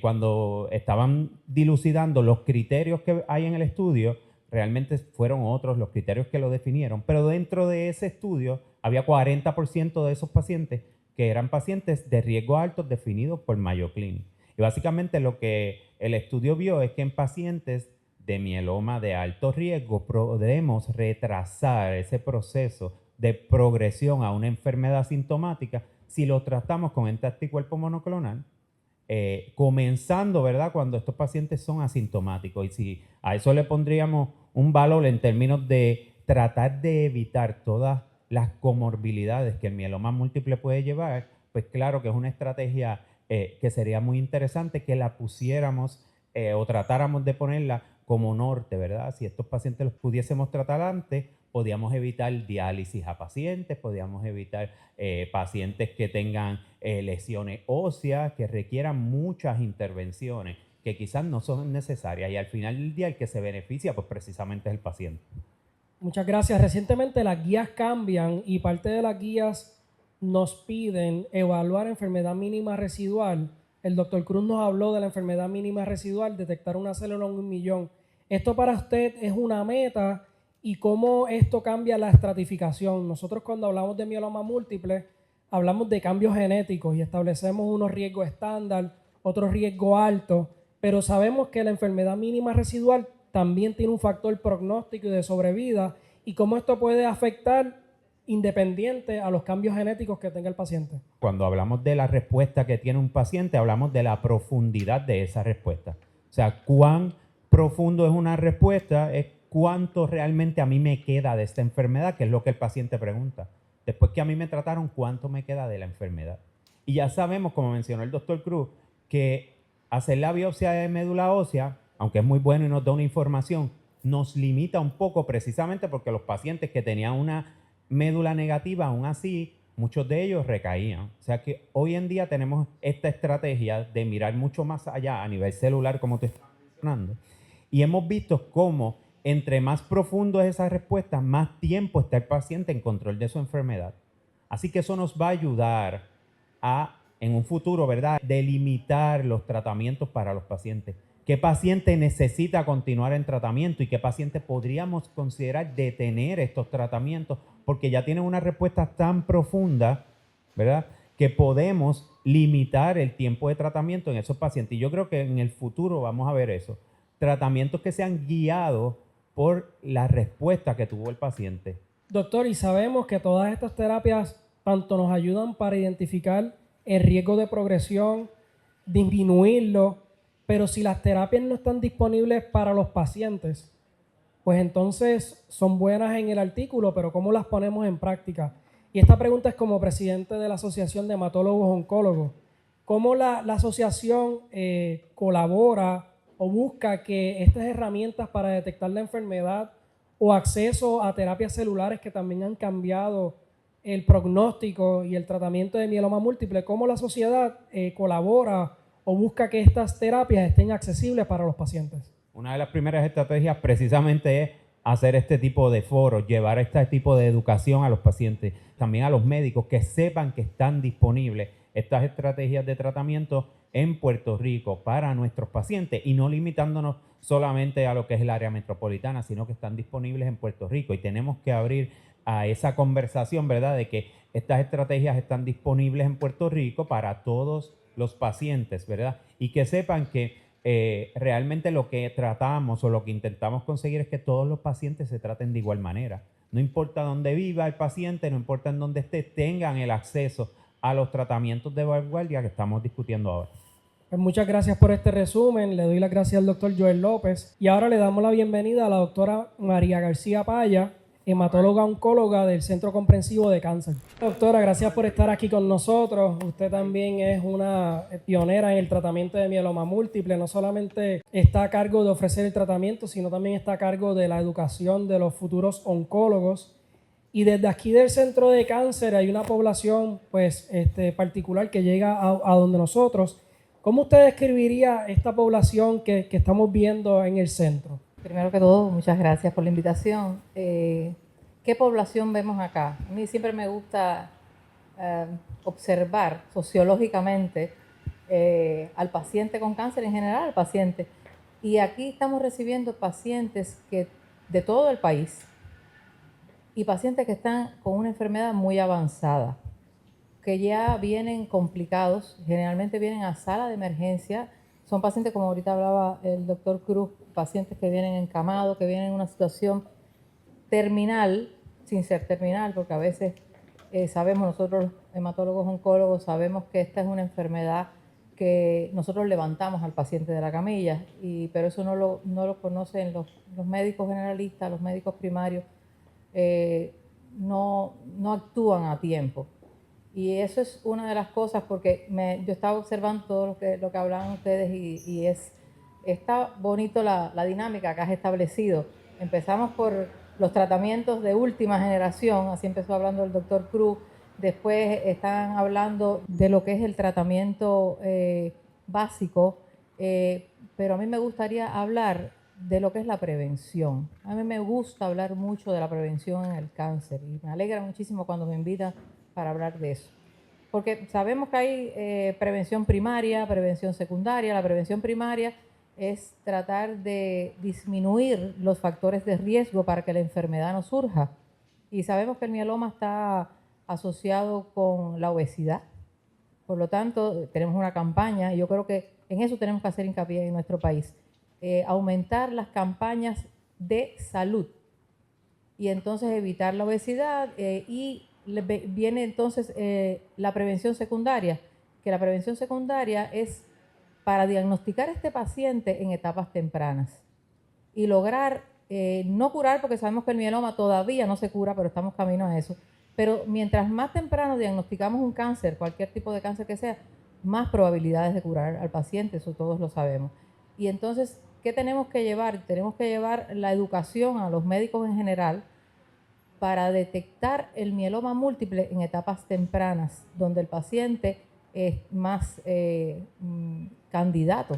B: cuando estaban dilucidando los criterios que hay en el estudio, realmente fueron otros los criterios que lo definieron. Pero dentro de ese estudio había 40% de esos pacientes que eran pacientes de riesgo alto definidos por Mayo Clinic. Y básicamente lo que el estudio vio es que en pacientes de mieloma de alto riesgo podemos retrasar ese proceso de progresión a una enfermedad asintomática si lo tratamos con este anticuerpo monoclonal, comenzando, ¿verdad?, cuando estos pacientes son asintomáticos. Y si a eso le pondríamos un valor en términos de tratar de evitar todas las comorbilidades que el mieloma múltiple puede llevar, pues claro que es una estrategia que sería muy interesante que la pusiéramos o tratáramos de ponerla como norte, ¿verdad? Si estos pacientes los pudiésemos tratar antes, podíamos evitar diálisis a pacientes, podíamos evitar pacientes que tengan lesiones óseas, que requieran muchas intervenciones, que quizás no son necesarias, y al final del día el que se beneficia pues precisamente es el paciente.
D: Muchas gracias. Recientemente las guías cambian y parte de las guías nos piden evaluar enfermedad mínima residual. El doctor Cruz nos habló de la enfermedad mínima residual, detectar una célula en 1 millón. ¿Esto para usted es una meta y cómo esto cambia la estratificación? Nosotros cuando hablamos de mieloma múltiple hablamos de cambios genéticos y establecemos unos riesgos estándar, otros riesgos altos, pero sabemos que la enfermedad mínima residual también tiene un factor prognóstico y de sobrevida, y cómo esto puede afectar independiente a los cambios genéticos que tenga el paciente.
B: Cuando hablamos de la respuesta que tiene un paciente, hablamos de la profundidad de esa respuesta. O sea, cuán profundo es una respuesta es cuánto realmente a mí me queda de esta enfermedad, que es lo que el paciente pregunta. Después que a mí me trataron, ¿cuánto me queda de la enfermedad? Y ya sabemos, como mencionó el doctor Cruz, que hacer la biopsia de médula ósea, aunque es muy bueno y nos da una información, nos limita un poco precisamente porque los pacientes que tenían una médula negativa, aún así, muchos de ellos recaían. O sea que hoy en día tenemos esta estrategia de mirar mucho más allá a nivel celular, como te estaba mencionando, y hemos visto cómo entre más profundo es esa respuesta, más tiempo está el paciente en control de su enfermedad. Así que eso nos va a ayudar a, en un futuro, ¿verdad?, delimitar los tratamientos para los pacientes. ¿Qué paciente necesita continuar en tratamiento y qué paciente podríamos considerar detener estos tratamientos? Porque ya tienen una respuesta tan profunda, ¿verdad?, que podemos limitar el tiempo de tratamiento en esos pacientes. Y yo creo que en el futuro vamos a ver eso. Tratamientos que sean guiados por la respuesta que tuvo el paciente.
D: Doctor, y sabemos que todas estas terapias tanto nos ayudan para identificar el riesgo de progresión, disminuirlo, pero si las terapias no están disponibles para los pacientes, pues entonces son buenas en el artículo, pero ¿cómo las ponemos en práctica? Y esta pregunta es como presidente de la Asociación de Hematólogos Oncólogos. ¿Cómo la asociación colabora o busca que estas herramientas para detectar la enfermedad o acceso a terapias celulares que también han cambiado el pronóstico y el tratamiento de mieloma múltiple, cómo la sociedad colabora o busca que estas terapias estén accesibles para los pacientes?
B: Una de las primeras estrategias precisamente es hacer este tipo de foros, llevar este tipo de educación a los pacientes, también a los médicos, que sepan que están disponibles estas estrategias de tratamiento en Puerto Rico para nuestros pacientes y no limitándonos solamente a lo que es el área metropolitana, sino que están disponibles en Puerto Rico y tenemos que abrir a esa conversación, ¿verdad?, de que estas estrategias están disponibles en Puerto Rico para todos los pacientes, ¿verdad? Y que sepan que realmente lo que tratamos o lo que intentamos conseguir es que todos los pacientes se traten de igual manera. No importa dónde viva el paciente, no importa en dónde esté, tengan el acceso a los tratamientos de vanguardia que estamos discutiendo ahora.
D: Pues muchas gracias por este resumen. Le doy las gracias al doctor Joel López. Y ahora le damos la bienvenida a la doctora María García Paya, hematóloga oncóloga del Centro Comprensivo de Cáncer. Doctora, gracias por estar aquí con nosotros. Usted también es una pionera en el tratamiento de mieloma múltiple. No solamente está a cargo de ofrecer el tratamiento, sino también está a cargo de la educación de los futuros oncólogos. Y desde aquí del Centro de Cáncer hay una población pues, particular que llega a donde nosotros. ¿Cómo usted describiría esta población que estamos viendo en el centro?
C: Primero que todo, muchas gracias por la invitación. ¿Qué población vemos acá? A mí siempre me gusta observar sociológicamente al paciente con cáncer, en general al paciente. Y aquí estamos recibiendo pacientes de todo el país y pacientes que están con una enfermedad muy avanzada, que ya vienen complicados, generalmente vienen a sala de emergencia. Son pacientes, como ahorita hablaba el doctor Cruz, pacientes que vienen encamados, que vienen en una situación terminal, sin ser terminal, porque a veces sabemos, nosotros hematólogos oncólogos, sabemos que esta es una enfermedad que nosotros levantamos al paciente de la camilla, pero eso no lo conocen los médicos generalistas, los médicos primarios, no actúan a tiempo. Y eso es una de las cosas, porque yo estaba observando todo lo que hablaban ustedes y está bonito la dinámica que has establecido. Empezamos por los tratamientos de última generación, así empezó hablando el doctor Cruz. Después están hablando de lo que es el tratamiento básico, pero a mí me gustaría hablar de lo que es la prevención. A mí me gusta hablar mucho de la prevención en el cáncer y me alegra muchísimo cuando me invitan para hablar de eso. Porque sabemos que hay prevención primaria, prevención secundaria. La prevención primaria es tratar de disminuir los factores de riesgo para que la enfermedad no surja. Y sabemos que el mieloma está asociado con la obesidad. Por lo tanto, tenemos una campaña, y yo creo que en eso tenemos que hacer hincapié en nuestro país. Aumentar las campañas de salud y entonces evitar la obesidad y viene entonces la prevención secundaria, que la prevención secundaria es para diagnosticar a este paciente en etapas tempranas y lograr no curar, porque sabemos que el mieloma todavía no se cura, pero estamos camino a eso. Pero mientras más temprano diagnosticamos un cáncer, cualquier tipo de cáncer que sea, más probabilidades de curar al paciente, eso todos lo sabemos. Y entonces, ¿qué tenemos que llevar? Tenemos que llevar la educación a los médicos en general para detectar el mieloma múltiple en etapas tempranas, donde el paciente es más candidato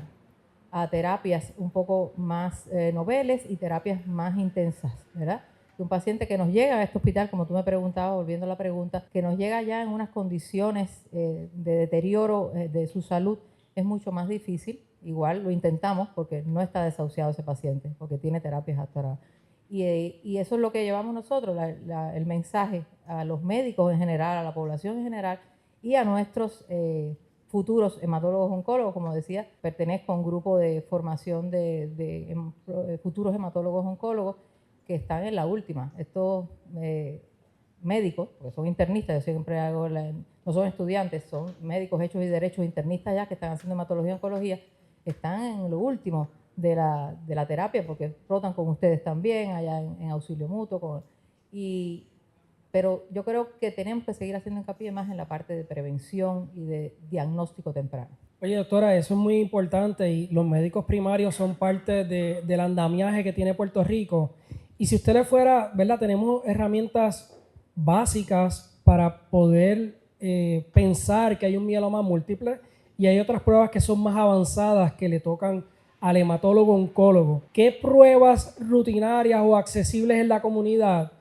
C: a terapias un poco más noveles y terapias más intensas, ¿verdad? Un paciente que nos llega a este hospital, como tú me preguntabas, volviendo a la pregunta, que nos llega ya en unas condiciones de deterioro de su salud, es mucho más difícil. Igual lo intentamos porque no está desahuciado ese paciente, porque tiene terapias hasta ahora. Y eso es lo que llevamos nosotros, el mensaje a los médicos en general, a la población en general y a nuestros futuros hematólogos oncólogos. Como decía, pertenezco a un grupo de formación de futuros hematólogos oncólogos que están en la última. Estos médicos, porque son internistas, yo siempre hago, no son estudiantes, son médicos hechos y derechos, internistas ya que están haciendo hematología y oncología, están en lo último de la terapia porque rotan con ustedes también allá en auxilio mutuo. Pero yo creo que tenemos que seguir haciendo hincapié más en la parte de prevención y de diagnóstico temprano.
D: Oye, doctora, eso es muy importante y los médicos primarios son parte del andamiaje que tiene Puerto Rico. Y si usted le fuera, ¿verdad? Tenemos herramientas básicas para poder pensar que hay un mieloma múltiple y hay otras pruebas que son más avanzadas que le tocan al hematólogo oncólogo. ¿Qué pruebas rutinarias o accesibles en la comunidad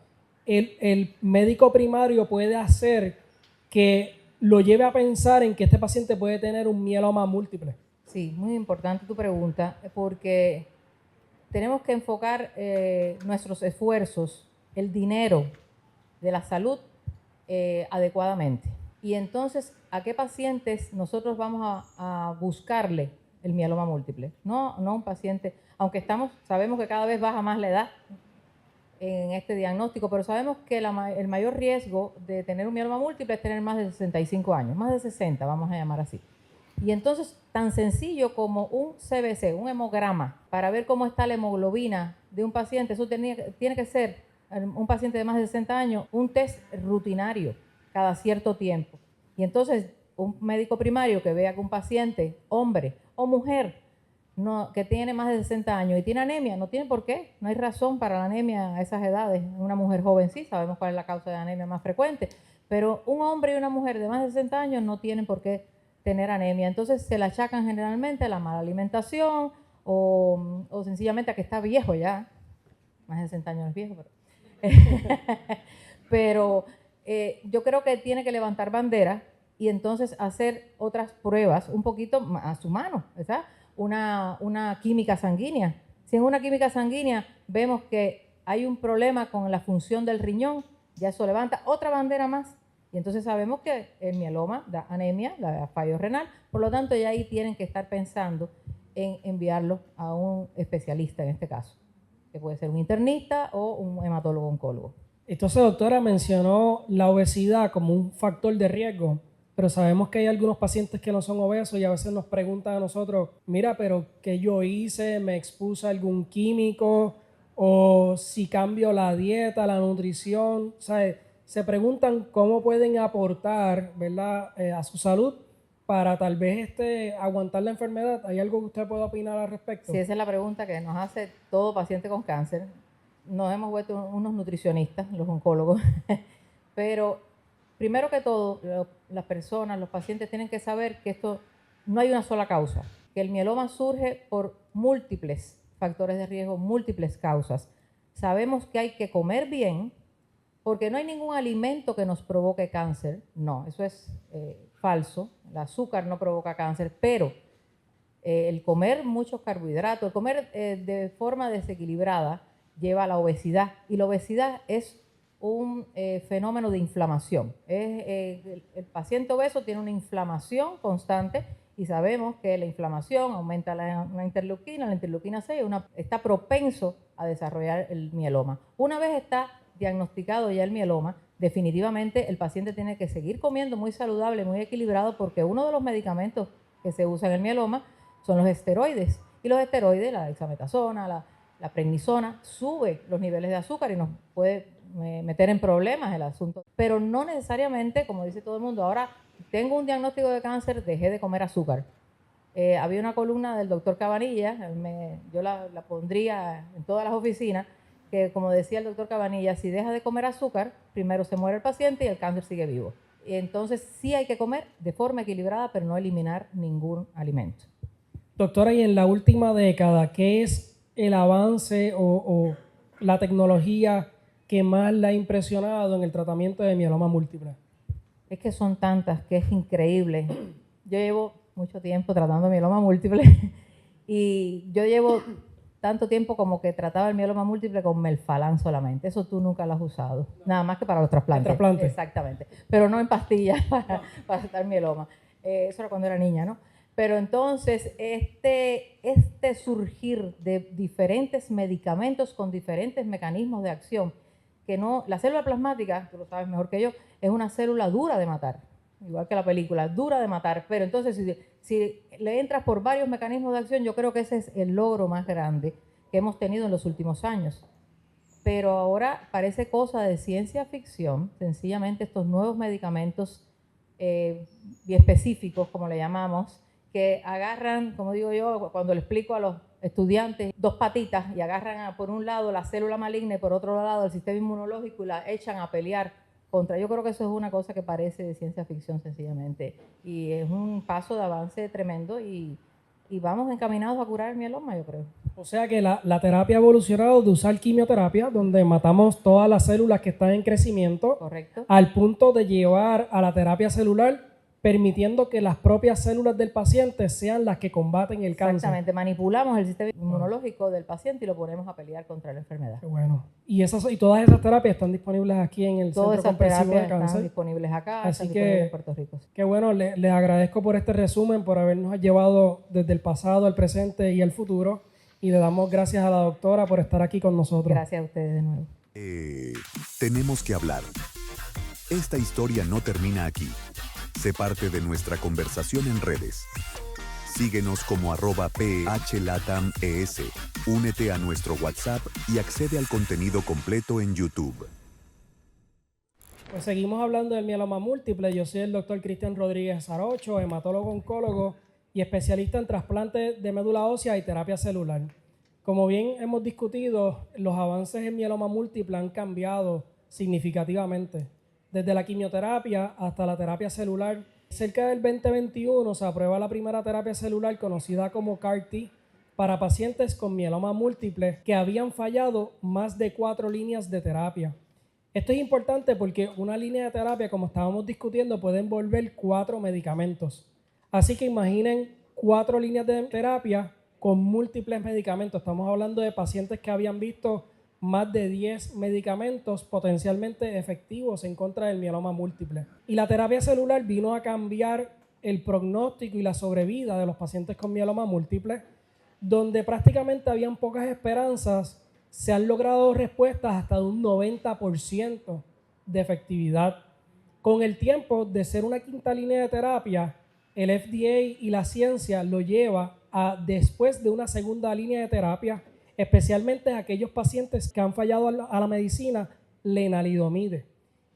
D: el médico primario puede hacer que lo lleve a pensar en que este paciente puede tener un mieloma múltiple?
C: Sí, muy importante tu pregunta, porque tenemos que enfocar nuestros esfuerzos, el dinero de la salud adecuadamente. Y entonces, ¿a qué pacientes nosotros vamos a buscarle el mieloma múltiple? No un paciente, aunque sabemos que cada vez baja más la edad en este diagnóstico, pero sabemos que el mayor riesgo de tener un mieloma múltiple es tener más de 65 años, más de 60, vamos a llamar así. Y entonces, tan sencillo como un CBC, un hemograma, para ver cómo está la hemoglobina de un paciente, eso tiene que ser un paciente de más de 60 años, un test rutinario cada cierto tiempo. Y entonces, un médico primario que vea que un paciente, hombre o mujer, que tiene más de 60 años y tiene anemia, no tiene por qué, no hay razón para la anemia a esas edades. Una mujer joven sí, sabemos cuál es la causa de anemia más frecuente, pero un hombre y una mujer de más de 60 años no tienen por qué tener anemia. Entonces se la achacan generalmente a la mala alimentación o sencillamente a que está viejo ya. Más de 60 años es viejo, pero yo creo que tiene que levantar bandera y entonces hacer otras pruebas un poquito a su mano, ¿verdad? Una química sanguínea. Si en una química sanguínea vemos que hay un problema con la función del riñón, ya eso levanta otra bandera más. Y entonces sabemos que el mieloma da anemia, da fallo renal, por lo tanto ya ahí tienen que estar pensando en enviarlo a un especialista en este caso, que puede ser un internista o un hematólogo oncólogo.
D: Entonces, doctora, mencionó la obesidad como un factor de riesgo, pero sabemos que hay algunos pacientes que no son obesos y a veces nos preguntan a nosotros, mira, pero ¿qué yo hice? ¿Me expuse a algún químico? ¿O si cambio la dieta, la nutrición? O sea, se preguntan cómo pueden aportar, ¿verdad?, a su salud para tal vez aguantar la enfermedad. ¿Hay algo que usted pueda opinar al respecto?
C: Sí, esa es la pregunta que nos hace todo paciente con cáncer. Nos hemos vuelto unos nutricionistas, los oncólogos, pero primero que todo, las personas, los pacientes tienen que saber que esto no hay una sola causa, que el mieloma surge por múltiples factores de riesgo, múltiples causas. Sabemos que hay que comer bien, porque no hay ningún alimento que nos provoque cáncer. No, eso es falso. El azúcar no provoca cáncer, pero el comer muchos carbohidratos, el comer de forma desequilibrada lleva a la obesidad. Y la obesidad es un fenómeno de inflamación. El paciente obeso tiene una inflamación constante y sabemos que la inflamación aumenta la interleuquina 6, está propenso a desarrollar el mieloma. Una vez está diagnosticado ya el mieloma, definitivamente el paciente tiene que seguir comiendo muy saludable, muy equilibrado, porque uno de los medicamentos que se usa en el mieloma son los esteroides. Y los esteroides, la dexametasona, la prednisona, sube los niveles de azúcar y nos puede meter en problemas el asunto. Pero no necesariamente, como dice todo el mundo, ahora tengo un diagnóstico de cáncer, dejé de comer azúcar. Había una columna del doctor Cabanilla, yo la pondría en todas las oficinas, que como decía el doctor Cabanilla, si deja de comer azúcar, primero se muere el paciente y el cáncer sigue vivo. Y entonces sí hay que comer de forma equilibrada, pero no eliminar ningún alimento.
D: Doctora, y en la última década, ¿qué es el avance o la tecnología que más la ha impresionado en el tratamiento de mieloma múltiple?
C: Es que son tantas que es increíble. Yo llevo mucho tiempo tratando mieloma múltiple y yo llevo tanto tiempo como que trataba el mieloma múltiple con melfalán solamente. Eso tú nunca lo has usado, nada más que para los trasplantes.
D: Trasplante.
C: Exactamente, pero no en pastillas para tratar mieloma. Eso era cuando era niña, ¿no? Pero entonces este surgir de diferentes medicamentos con diferentes mecanismos de acción, que no, la célula plasmática, tú lo sabes mejor que yo, es una célula dura de matar, igual que la película, dura de matar, pero entonces si le entras por varios mecanismos de acción, yo creo que ese es el logro más grande que hemos tenido en los últimos años. Pero ahora parece cosa de ciencia ficción, sencillamente estos nuevos medicamentos biespecíficos, como le llamamos, que agarran, como digo yo, cuando le explico a los estudiantes, dos patitas y agarran por un lado la célula maligna y por otro lado el sistema inmunológico y la echan a pelear contra. Yo creo que eso es una cosa que parece de ciencia ficción sencillamente y es un paso de avance tremendo y vamos encaminados a curar el mieloma, yo creo.
D: O sea que la terapia ha evolucionado de usar quimioterapia, donde matamos todas las células que están en crecimiento,
C: correcto,
D: al punto de llevar a la terapia celular, permitiendo que las propias células del paciente sean las que combaten el cáncer.
C: Exactamente, manipulamos el sistema inmunológico del paciente y lo ponemos a pelear contra la enfermedad.
D: Qué bueno. Y todas esas terapias están disponibles aquí en el
C: Todas
D: Centro
C: esas
D: Comprensivo de
C: terapias
D: Cáncer.
C: están disponibles acá,
D: Así
C: están
D: que,
C: disponibles en Puerto Rico.
D: Qué bueno, les agradezco por este resumen, por habernos llevado desde el pasado, el presente y el futuro. Y le damos gracias a la doctora por estar aquí con nosotros.
C: Gracias a ustedes de nuevo.
H: Tenemos que hablar. Esta historia no termina aquí. Sé parte de nuestra conversación en redes. Síguenos como @PHLatamES. Únete a nuestro WhatsApp y accede al contenido completo en YouTube.
D: Pues seguimos hablando del mieloma múltiple. Yo soy el doctor Cristian Rodríguez Arocho, hematólogo oncólogo y especialista en trasplante de médula ósea y terapia celular. Como bien hemos discutido, los avances en mieloma múltiple han cambiado significativamente. Desde la quimioterapia hasta la terapia celular. Cerca del 2021 se aprueba la primera terapia celular conocida como CAR-T para pacientes con mieloma múltiple que habían fallado más de 4 líneas de terapia. Esto es importante porque una línea de terapia, como estábamos discutiendo, puede envolver 4 medicamentos. Así que imaginen 4 líneas de terapia con múltiples medicamentos. Estamos hablando de pacientes que habían visto más de 10 medicamentos potencialmente efectivos en contra del mieloma múltiple. Y la terapia celular vino a cambiar el pronóstico y la sobrevida de los pacientes con mieloma múltiple, donde prácticamente habían pocas esperanzas, se han logrado respuestas hasta de un 90% de efectividad. Con el tiempo de ser una quinta línea de terapia, el FDA y la ciencia lo lleva a después de una segunda línea de terapia, especialmente aquellos pacientes que han fallado a la medicina lenalidomide.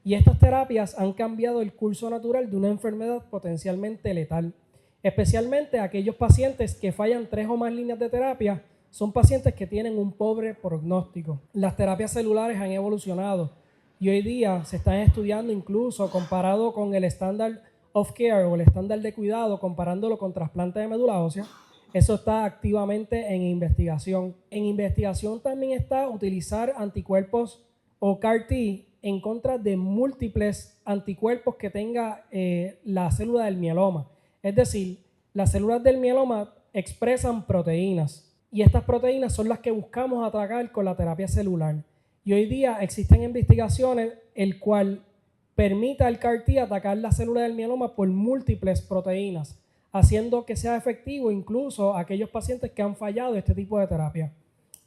D: Y estas terapias han cambiado el curso natural de una enfermedad potencialmente letal. Especialmente aquellos pacientes que fallan 3 o más líneas de terapia son pacientes que tienen un pobre pronóstico. Las terapias celulares han evolucionado y hoy día se están estudiando incluso comparado con el estándar of care o el estándar de cuidado, comparándolo con trasplante de médula ósea. Eso está activamente en investigación. En investigación también está utilizar anticuerpos o CAR-T en contra de múltiples anticuerpos que tenga la célula del mieloma. Es decir, las células del mieloma expresan proteínas y estas proteínas son las que buscamos atacar con la terapia celular. Y hoy día existen investigaciones el cual permite al CAR-T atacar la célula del mieloma por múltiples proteínas, haciendo que sea efectivo incluso aquellos pacientes que han fallado este tipo de terapia.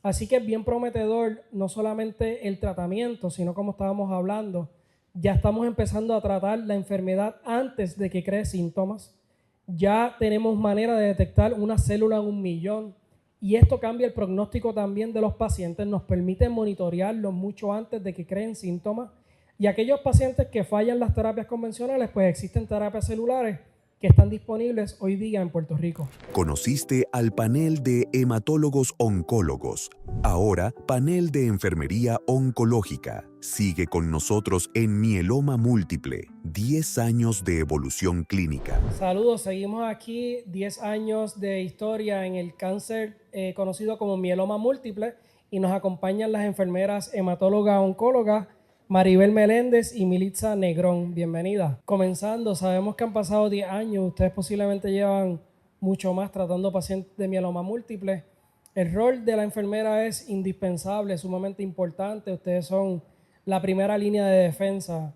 D: Así que es bien prometedor no solamente el tratamiento, sino como estábamos hablando, ya estamos empezando a tratar la enfermedad antes de que cree síntomas. Ya tenemos manera de detectar una célula en 1 millón y esto cambia el pronóstico también de los pacientes, nos permite monitorearlos mucho antes de que creen síntomas. Y aquellos pacientes que fallan las terapias convencionales, pues existen terapias celulares que están disponibles hoy día en Puerto Rico.
H: Conociste al panel de hematólogos oncólogos. Ahora, panel de enfermería oncológica. Sigue con nosotros en Mieloma Múltiple, 10 años de evolución clínica.
D: Saludos, seguimos aquí 10 años de historia en el cáncer conocido como mieloma múltiple y nos acompañan las enfermeras hematólogas oncólogas Maribel Meléndez y Militza Negrón. Bienvenida. Comenzando, sabemos que han pasado 10 años, ustedes posiblemente llevan mucho más tratando pacientes de mieloma múltiple. El rol de la enfermera es indispensable, sumamente importante. Ustedes son la primera línea de defensa.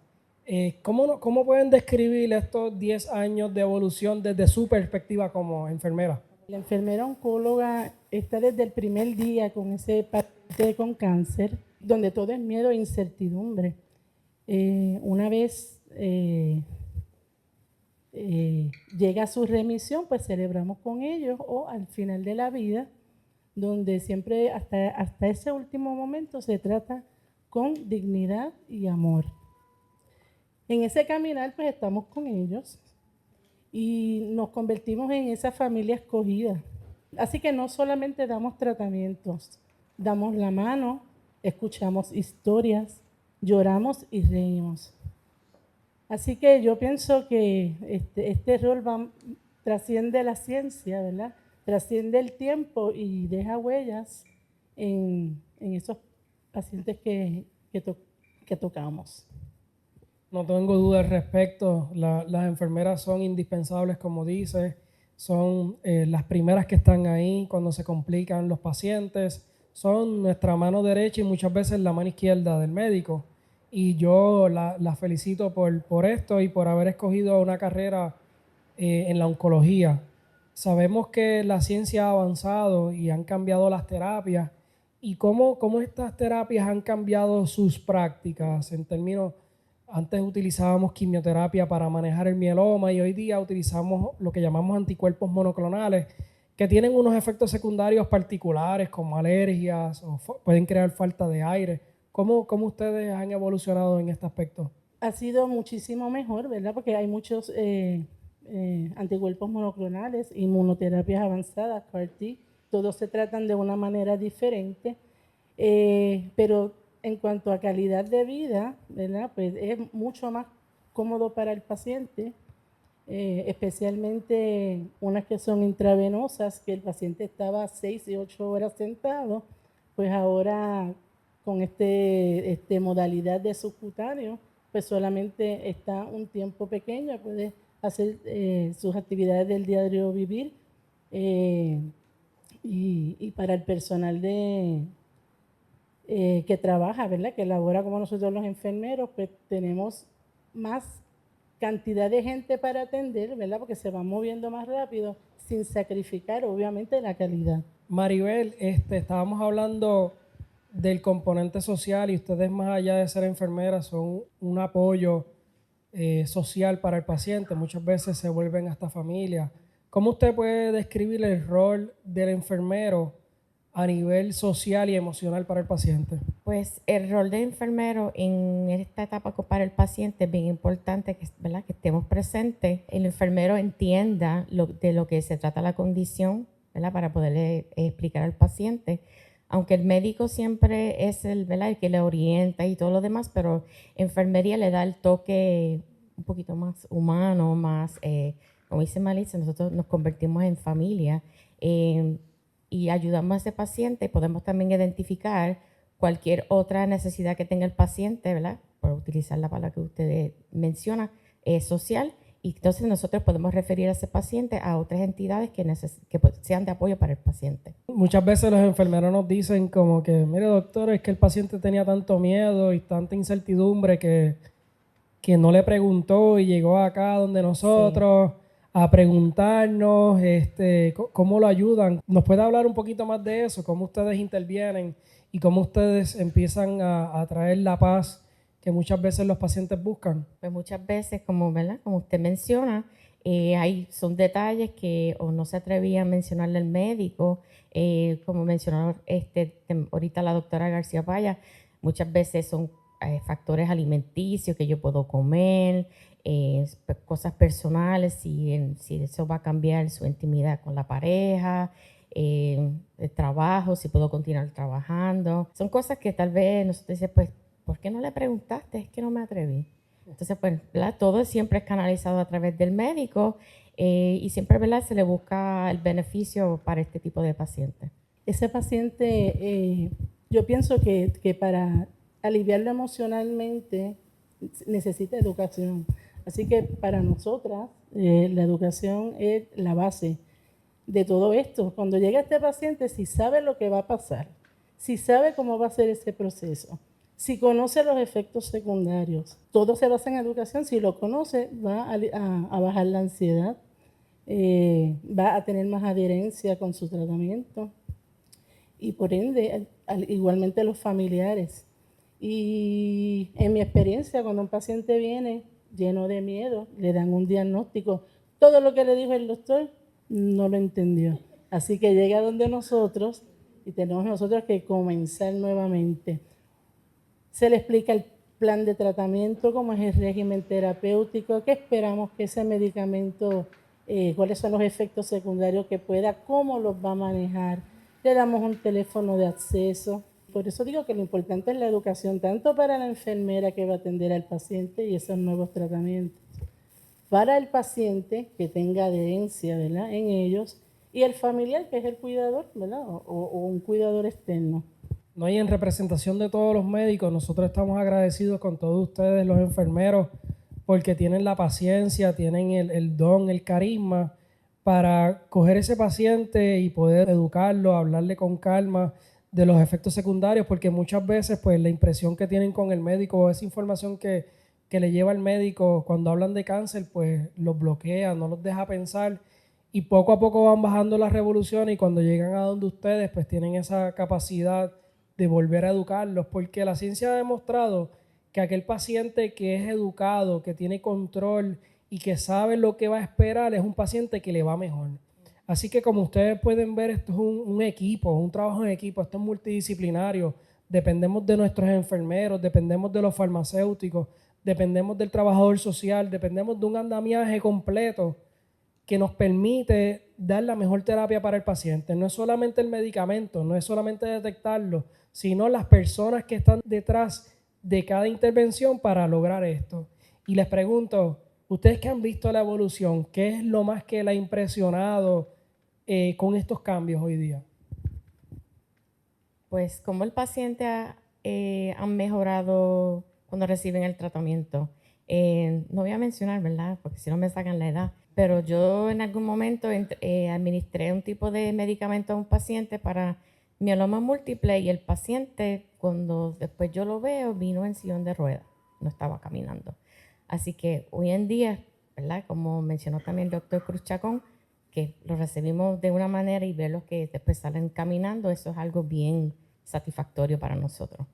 D: ¿Cómo pueden describir estos 10 años de evolución desde su perspectiva como enfermera?
E: La enfermera oncóloga está desde el primer día con ese paciente con cáncer, donde todo es miedo e incertidumbre. Una vez llega a su remisión, pues celebramos con ellos, o al final de la vida, donde siempre hasta ese último momento se trata con dignidad y amor. En ese caminar, pues estamos con ellos y nos convertimos en esa familia escogida. Así que no solamente damos tratamientos, damos la mano, escuchamos historias, lloramos y reímos. Así que yo pienso que este rol trasciende la ciencia, ¿verdad? Trasciende el tiempo y deja huellas en esos pacientes que tocamos.
D: No tengo duda al respecto. Las enfermeras son indispensables, como dices. Son las primeras que están ahí cuando se complican los pacientes. Son nuestra mano derecha y muchas veces la mano izquierda del médico. Y yo las felicito por esto y por haber escogido una carrera en la oncología. Sabemos que la ciencia ha avanzado y han cambiado las terapias. ¿Y cómo estas terapias han cambiado sus prácticas en términos? Antes utilizábamos quimioterapia para manejar el mieloma y hoy día utilizamos lo que llamamos anticuerpos monoclonales que tienen unos efectos secundarios particulares como alergias o pueden crear falta de aire. ¿Cómo ustedes han evolucionado en este aspecto?
E: Ha sido muchísimo mejor, ¿verdad? Porque hay muchos anticuerpos monoclonales, inmunoterapias avanzadas, CAR-T, todos se tratan de una manera diferente, pero en cuanto a calidad de vida, ¿verdad? Pues es mucho más cómodo para el paciente, especialmente unas que son intravenosas, que el paciente estaba 6 y 8 horas sentado, pues ahora con esta modalidad de subcutáneo, pues solamente está un tiempo pequeño, puede hacer sus actividades del diario vivir, y para el personal que trabaja, ¿verdad? Que labora como nosotros los enfermeros, pues tenemos más cantidad de gente para atender, ¿verdad? Porque se van moviendo más rápido sin sacrificar, obviamente, la calidad.
D: Maribel, estábamos hablando del componente social y ustedes, más allá de ser enfermeras, son un apoyo social para el paciente. Muchas veces se vuelven hasta familia. ¿Cómo usted puede describir el rol del enfermero a nivel social y emocional para el paciente?
F: Pues el rol de enfermero en esta etapa para el paciente es bien importante, ¿verdad? Que estemos presentes. El enfermero entienda de lo que se trata la condición, ¿verdad? Para poderle explicar al paciente. Aunque el médico siempre es ¿verdad? El que le orienta y todo lo demás, pero enfermería le da el toque un poquito más humano, más, como dice Melissa, nosotros nos convertimos en familia. Y ayudamos a ese paciente, podemos también identificar cualquier otra necesidad que tenga el paciente, ¿verdad? Por utilizar la palabra que usted menciona, social, y entonces nosotros podemos referir a ese paciente a otras entidades que sean de apoyo para el paciente.
D: Muchas veces los enfermeros nos dicen como que, mire doctor, es que el paciente tenía tanto miedo y tanta incertidumbre que no le preguntó y llegó acá donde nosotros. Sí. A preguntarnos cómo lo ayudan. ¿Nos puede hablar un poquito más de eso? ¿Cómo ustedes intervienen y cómo ustedes empiezan a traer la paz que muchas veces los pacientes buscan?
F: Pues muchas veces, ¿verdad? Como usted menciona, son detalles que o no se atrevía a mencionarle al médico, como mencionó ahorita la doctora García Paya, muchas veces son factores alimenticios que yo puedo comer, cosas personales, si eso va a cambiar su intimidad con la pareja, el trabajo, si puedo continuar trabajando. Son cosas que tal vez nosotros decimos, pues, ¿por qué no le preguntaste? Es que no me atreví. Entonces, pues, ¿verdad? Todo siempre es canalizado a través del médico y siempre, ¿verdad?, se le busca el beneficio para este tipo de pacientes.
E: Ese paciente, yo pienso que para aliviarlo emocionalmente necesita educación. Así que para nosotras, la educación es la base de todo esto. Cuando llega este paciente, si sabe lo que va a pasar, si sabe cómo va a ser ese proceso, si conoce los efectos secundarios, todo se basa en educación. Si lo conoce, va a bajar la ansiedad, va a tener más adherencia con su tratamiento y por ende, igualmente los familiares. Y en mi experiencia, cuando un paciente viene lleno de miedo, le dan un diagnóstico, todo lo que le dijo el doctor no lo entendió. Así que llega donde nosotros y tenemos nosotros que comenzar nuevamente. Se le explica el plan de tratamiento, cómo es el régimen terapéutico, qué esperamos que ese medicamento, cuáles son los efectos secundarios que pueda, cómo los va a manejar. Le damos un teléfono de acceso. Por eso digo que lo importante es la educación, tanto para la enfermera que va a atender al paciente y esos nuevos tratamientos, para el paciente que tenga adherencia, ¿verdad?, en ellos, y el familiar que es el cuidador, ¿verdad?, o un cuidador externo.
D: No, y en representación de todos los médicos, nosotros estamos agradecidos con todos ustedes, los enfermeros, porque tienen la paciencia, tienen el don, el carisma para coger ese paciente y poder educarlo, hablarle con calma de los efectos secundarios, porque muchas veces pues la impresión que tienen con el médico o esa información que le lleva el médico cuando hablan de cáncer, pues los bloquea, no los deja pensar y poco a poco van bajando las revoluciones y cuando llegan a donde ustedes pues tienen esa capacidad de volver a educarlos, porque la ciencia ha demostrado que aquel paciente que es educado, que tiene control y que sabe lo que va a esperar es un paciente que le va mejor. Así que como ustedes pueden ver, esto es un equipo, un trabajo en equipo, esto es multidisciplinario. Dependemos de nuestros enfermeros, dependemos de los farmacéuticos, dependemos del trabajador social, dependemos de un andamiaje completo que nos permite dar la mejor terapia para el paciente. No es solamente el medicamento, no es solamente detectarlo, sino las personas que están detrás de cada intervención para lograr esto. Y les pregunto, ustedes que han visto la evolución, ¿qué es lo más que les ha impresionado con estos cambios hoy día?
F: Pues como el paciente han mejorado cuando reciben el tratamiento. No voy a mencionar, ¿verdad?, porque si no me sacan la edad, pero yo en algún momento administré un tipo de medicamento a un paciente para mieloma múltiple y el paciente, cuando después yo lo veo, vino en sillón de ruedas, no estaba caminando. Así que hoy en día, ¿verdad?, como mencionó también el doctor Cruz Chacón, que lo recibimos de una manera y verlos que después salen caminando, eso es algo bien satisfactorio para nosotros.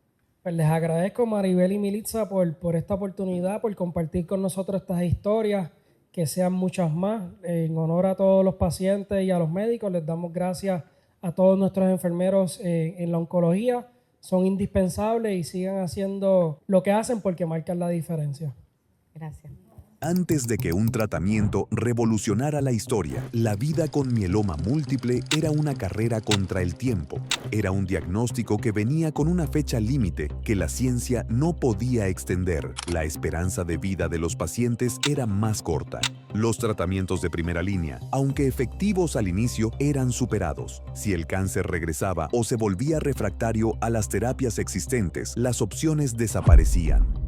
D: Pues les agradezco, Maribel y Militza, por esta oportunidad, por compartir con nosotros estas historias, que sean muchas más. En honor a todos los pacientes y a los médicos, les damos gracias a todos nuestros enfermeros en la oncología. Son indispensables y sigan haciendo lo que hacen porque marcan la diferencia.
F: Gracias.
H: Antes de que un tratamiento revolucionara la historia, la vida con mieloma múltiple era una carrera contra el tiempo. Era un diagnóstico que venía con una fecha límite que la ciencia no podía extender. La esperanza de vida de los pacientes era más corta. Los tratamientos de primera línea, aunque efectivos al inicio, eran superados. Si el cáncer regresaba o se volvía refractario a las terapias existentes, las opciones desaparecían.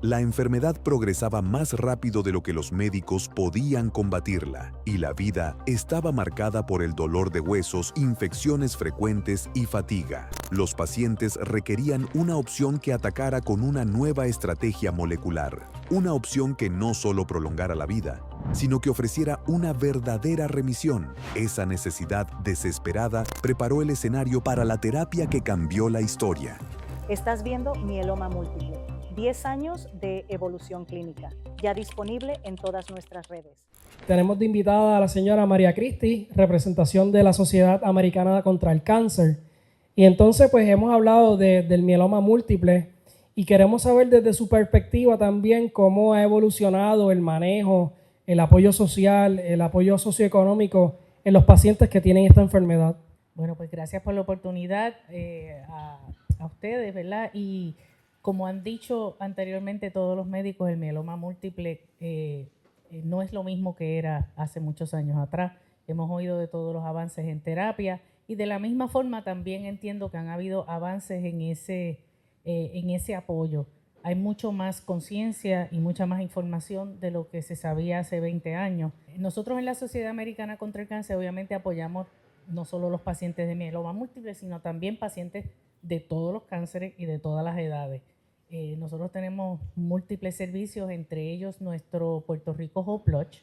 H: La enfermedad progresaba más rápido de lo que los médicos podían combatirla, y la vida estaba marcada por el dolor de huesos, infecciones frecuentes y fatiga. Los pacientes requerían una opción que atacara con una nueva estrategia molecular, una opción que no solo prolongara la vida, sino que ofreciera una verdadera remisión. Esa necesidad desesperada preparó el escenario para la terapia que cambió la historia.
I: Estás viendo Mieloma Múltiple. 10 años de evolución clínica, ya disponible en todas nuestras redes.
D: Tenemos de invitada a la señora María Cristi, representación de la Sociedad Americana contra el Cáncer. Y entonces pues hemos hablado del mieloma múltiple Y queremos saber desde su perspectiva también cómo ha evolucionado el manejo, el apoyo social, el apoyo socioeconómico en los pacientes que tienen esta enfermedad.
E: Bueno, pues gracias por la oportunidad a ustedes, ¿verdad? Y como han dicho anteriormente todos los médicos, el mieloma múltiple no es lo mismo que era hace muchos años atrás. Hemos oído de todos los avances en terapia y de la misma forma también entiendo que han habido avances en ese apoyo. Hay mucho más conciencia y mucha más información de lo que se sabía hace 20 años. Nosotros en la Sociedad Americana contra el Cáncer obviamente apoyamos no solo los pacientes de mieloma múltiple, sino también pacientes de todos los cánceres y de todas las edades. Nosotros tenemos múltiples servicios, entre ellos nuestro Puerto Rico Hope Lodge,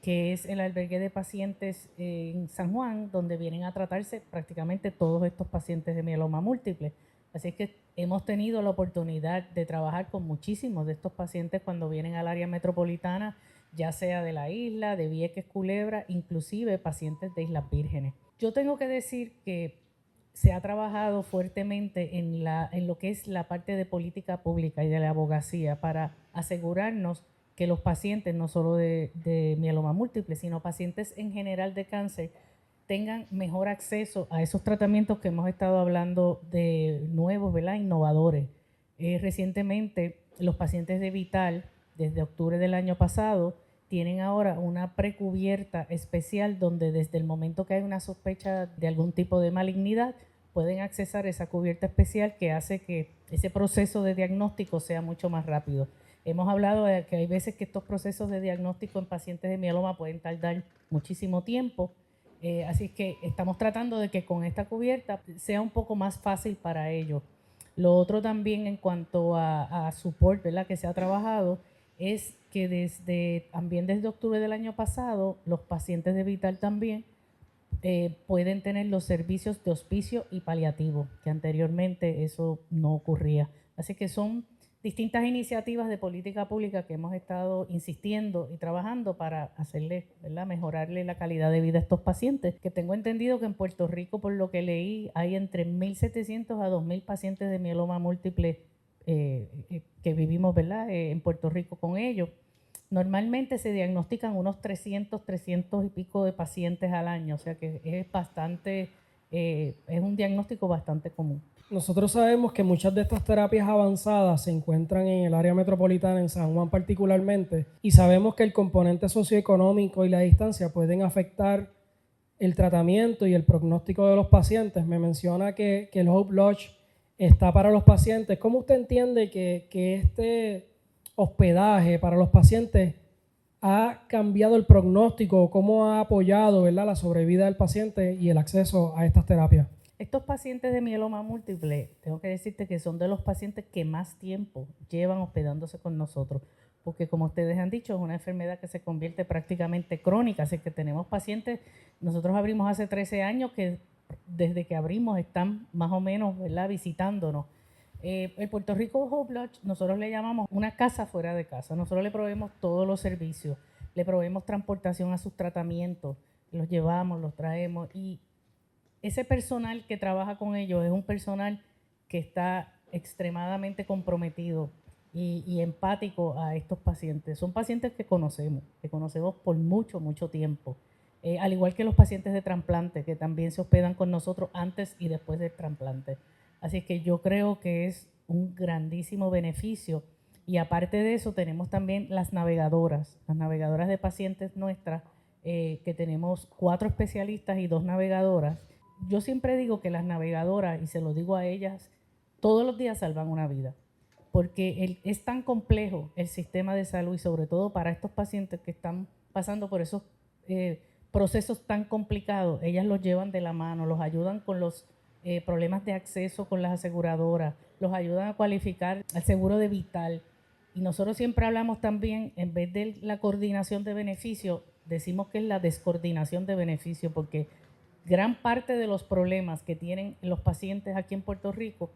E: que es el albergue de pacientes en San Juan, donde vienen a tratarse prácticamente todos estos pacientes de mieloma múltiple. Así que hemos tenido la oportunidad de trabajar con muchísimos de estos pacientes cuando vienen al área metropolitana, ya sea de la isla, de Vieques, Culebra, inclusive pacientes de Islas Vírgenes. Yo tengo que decir que se ha trabajado fuertemente en lo que es la parte de política pública y de la abogacía para asegurarnos que los pacientes, no solo de mieloma múltiple, sino pacientes en general de cáncer, tengan mejor acceso a esos tratamientos que hemos estado hablando de nuevos, ¿verdad? Innovadores. Recientemente, los pacientes de Vital, desde octubre del año pasado, tienen ahora una precubierta especial donde desde el momento que hay una sospecha de algún tipo de malignidad, pueden accesar esa cubierta especial que hace que ese proceso de diagnóstico sea mucho más rápido. Hemos hablado de que hay veces que estos procesos de diagnóstico en pacientes de mieloma pueden tardar muchísimo tiempo, así que estamos tratando de que con esta cubierta sea un poco más fácil para ellos. Lo otro también en cuanto a support, ¿verdad?, que se ha trabajado, es que también desde octubre del año pasado, los pacientes de Vital también pueden tener los servicios de hospicio y paliativo, que anteriormente eso no ocurría. Así que son distintas iniciativas de política pública que hemos estado insistiendo y trabajando para hacerle, ¿verdad?, mejorarle la calidad de vida a estos pacientes, que tengo entendido que en Puerto Rico, por lo que leí, hay entre 1.700 a 2.000 pacientes de mieloma múltiple que vivimos, ¿verdad?, en Puerto Rico con ellos. Normalmente se diagnostican unos 300 y pico de pacientes al año, o sea que es un diagnóstico bastante común.
D: Nosotros sabemos que muchas de estas terapias avanzadas se encuentran en el área metropolitana, en San Juan particularmente, y sabemos que el componente socioeconómico y la distancia pueden afectar el tratamiento y el pronóstico de los pacientes. Me menciona que el Hope Lodge está para los pacientes. ¿Cómo usted entiende que este hospedaje para los pacientes ha cambiado el pronóstico? ¿Cómo ha apoyado, ¿verdad?, la sobrevida del paciente y el acceso a estas terapias?
E: Estos pacientes de mieloma múltiple, tengo que decirte que son de los pacientes que más tiempo llevan hospedándose con nosotros, porque como ustedes han dicho, es una enfermedad que se convierte prácticamente crónica, así que tenemos pacientes, nosotros abrimos hace 13 años que desde que abrimos están más o menos, ¿verdad?, visitándonos. El Puerto Rico Hope Lodge, nosotros le llamamos una casa fuera de casa. Nosotros le proveemos todos los servicios, le proveemos transportación a sus tratamientos, los llevamos, los traemos, y ese personal que trabaja con ellos es un personal que está extremadamente comprometido y empático a estos pacientes. Son pacientes que conocemos por mucho, mucho tiempo. Al igual que los pacientes de trasplante, que también se hospedan con nosotros antes y después del trasplante. Así que yo creo que es un grandísimo beneficio. Y aparte de eso, tenemos también las navegadoras de pacientes nuestras, que tenemos 4 especialistas y 2 navegadoras. Yo siempre digo que las navegadoras, y se lo digo a ellas, todos los días salvan una vida, porque es tan complejo el sistema de salud y sobre todo para estos pacientes que están pasando por esos procesos tan complicados, ellas los llevan de la mano, los ayudan con los problemas de acceso con las aseguradoras, los ayudan a cualificar al seguro de Vital. Y nosotros siempre hablamos también, en vez de la coordinación de beneficios, decimos que es la descoordinación de beneficios, porque gran parte de los problemas que tienen los pacientes aquí en Puerto Rico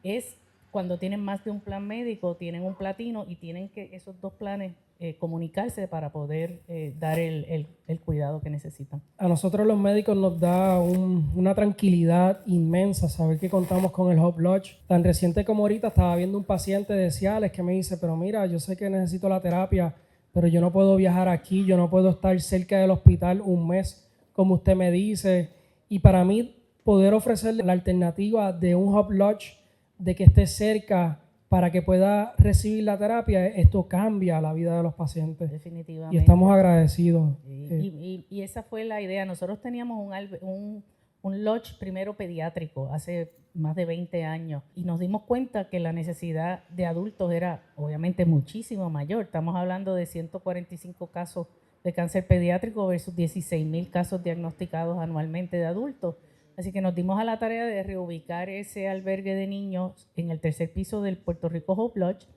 E: es cuando tienen más de un plan médico, tienen un platino y tienen que esos dos planes comunicarse para poder dar el cuidado que necesitan.
D: A nosotros los médicos nos da una tranquilidad inmensa saber que contamos con el Hope Lodge. Tan reciente como ahorita estaba viendo un paciente de Ciales que me dice, pero mira, yo sé que necesito la terapia, pero yo no puedo viajar aquí, yo no puedo estar cerca del hospital un mes, como usted me dice. Y para mí, poder ofrecerle la alternativa de un Hope Lodge, de que esté cerca para que pueda recibir la terapia, esto cambia la vida de los pacientes.
E: Definitivamente.
D: Y estamos agradecidos.
E: Y esa fue la idea. Nosotros teníamos un lodge primero pediátrico hace más de 20 años y nos dimos cuenta que la necesidad de adultos era obviamente muchísimo mayor. Estamos hablando de 145 casos de cáncer pediátrico versus 16,000 casos diagnosticados anualmente de adultos. Así que nos dimos a la tarea de reubicar ese albergue de niños en el tercer piso del Puerto Rico Hope Lodge.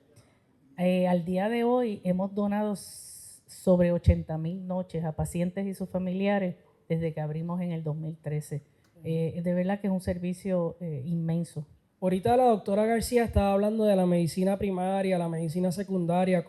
E: Al día de hoy hemos donado sobre 80,000 noches a pacientes y sus familiares desde que abrimos en el 2013. De verdad que es un servicio inmenso.
D: Ahorita la doctora García estaba hablando de la medicina primaria, la medicina secundaria,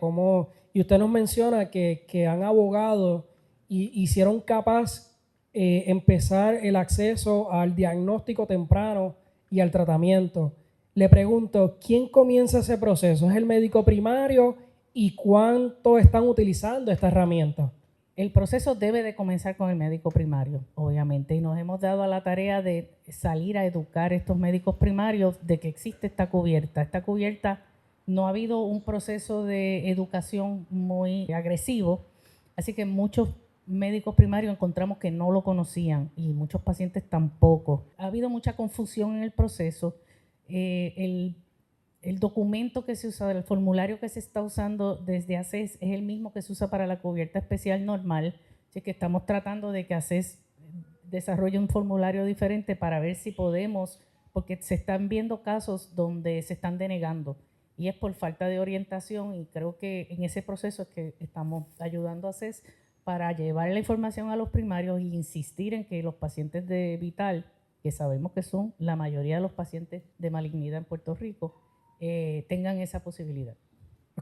D: y usted nos menciona que han abogado y hicieron capaz empezar el acceso al diagnóstico temprano y al tratamiento. Le pregunto, ¿quién comienza ese proceso? ¿Es el médico primario? ¿Y cuánto están utilizando esta herramienta?
E: El proceso debe de comenzar con el médico primario, obviamente, y nos hemos dado a la tarea de salir a educar a estos médicos primarios de que existe esta cubierta. Esta cubierta no ha habido un proceso de educación muy agresivo, así que muchos médicos primarios encontramos que no lo conocían y muchos pacientes tampoco. Ha habido mucha confusión en el proceso. El documento que se usa, el formulario que se está usando desde ACES es el mismo que se usa para la cubierta especial normal, así que estamos tratando de que ACES desarrolle un formulario diferente para ver si podemos, porque se están viendo casos donde se están denegando y es por falta de orientación, y creo que en ese proceso es que estamos ayudando a ACES para llevar la información a los primarios e insistir en que los pacientes de vital, que sabemos que son la mayoría de los pacientes de malignidad en Puerto Rico, tengan esa posibilidad.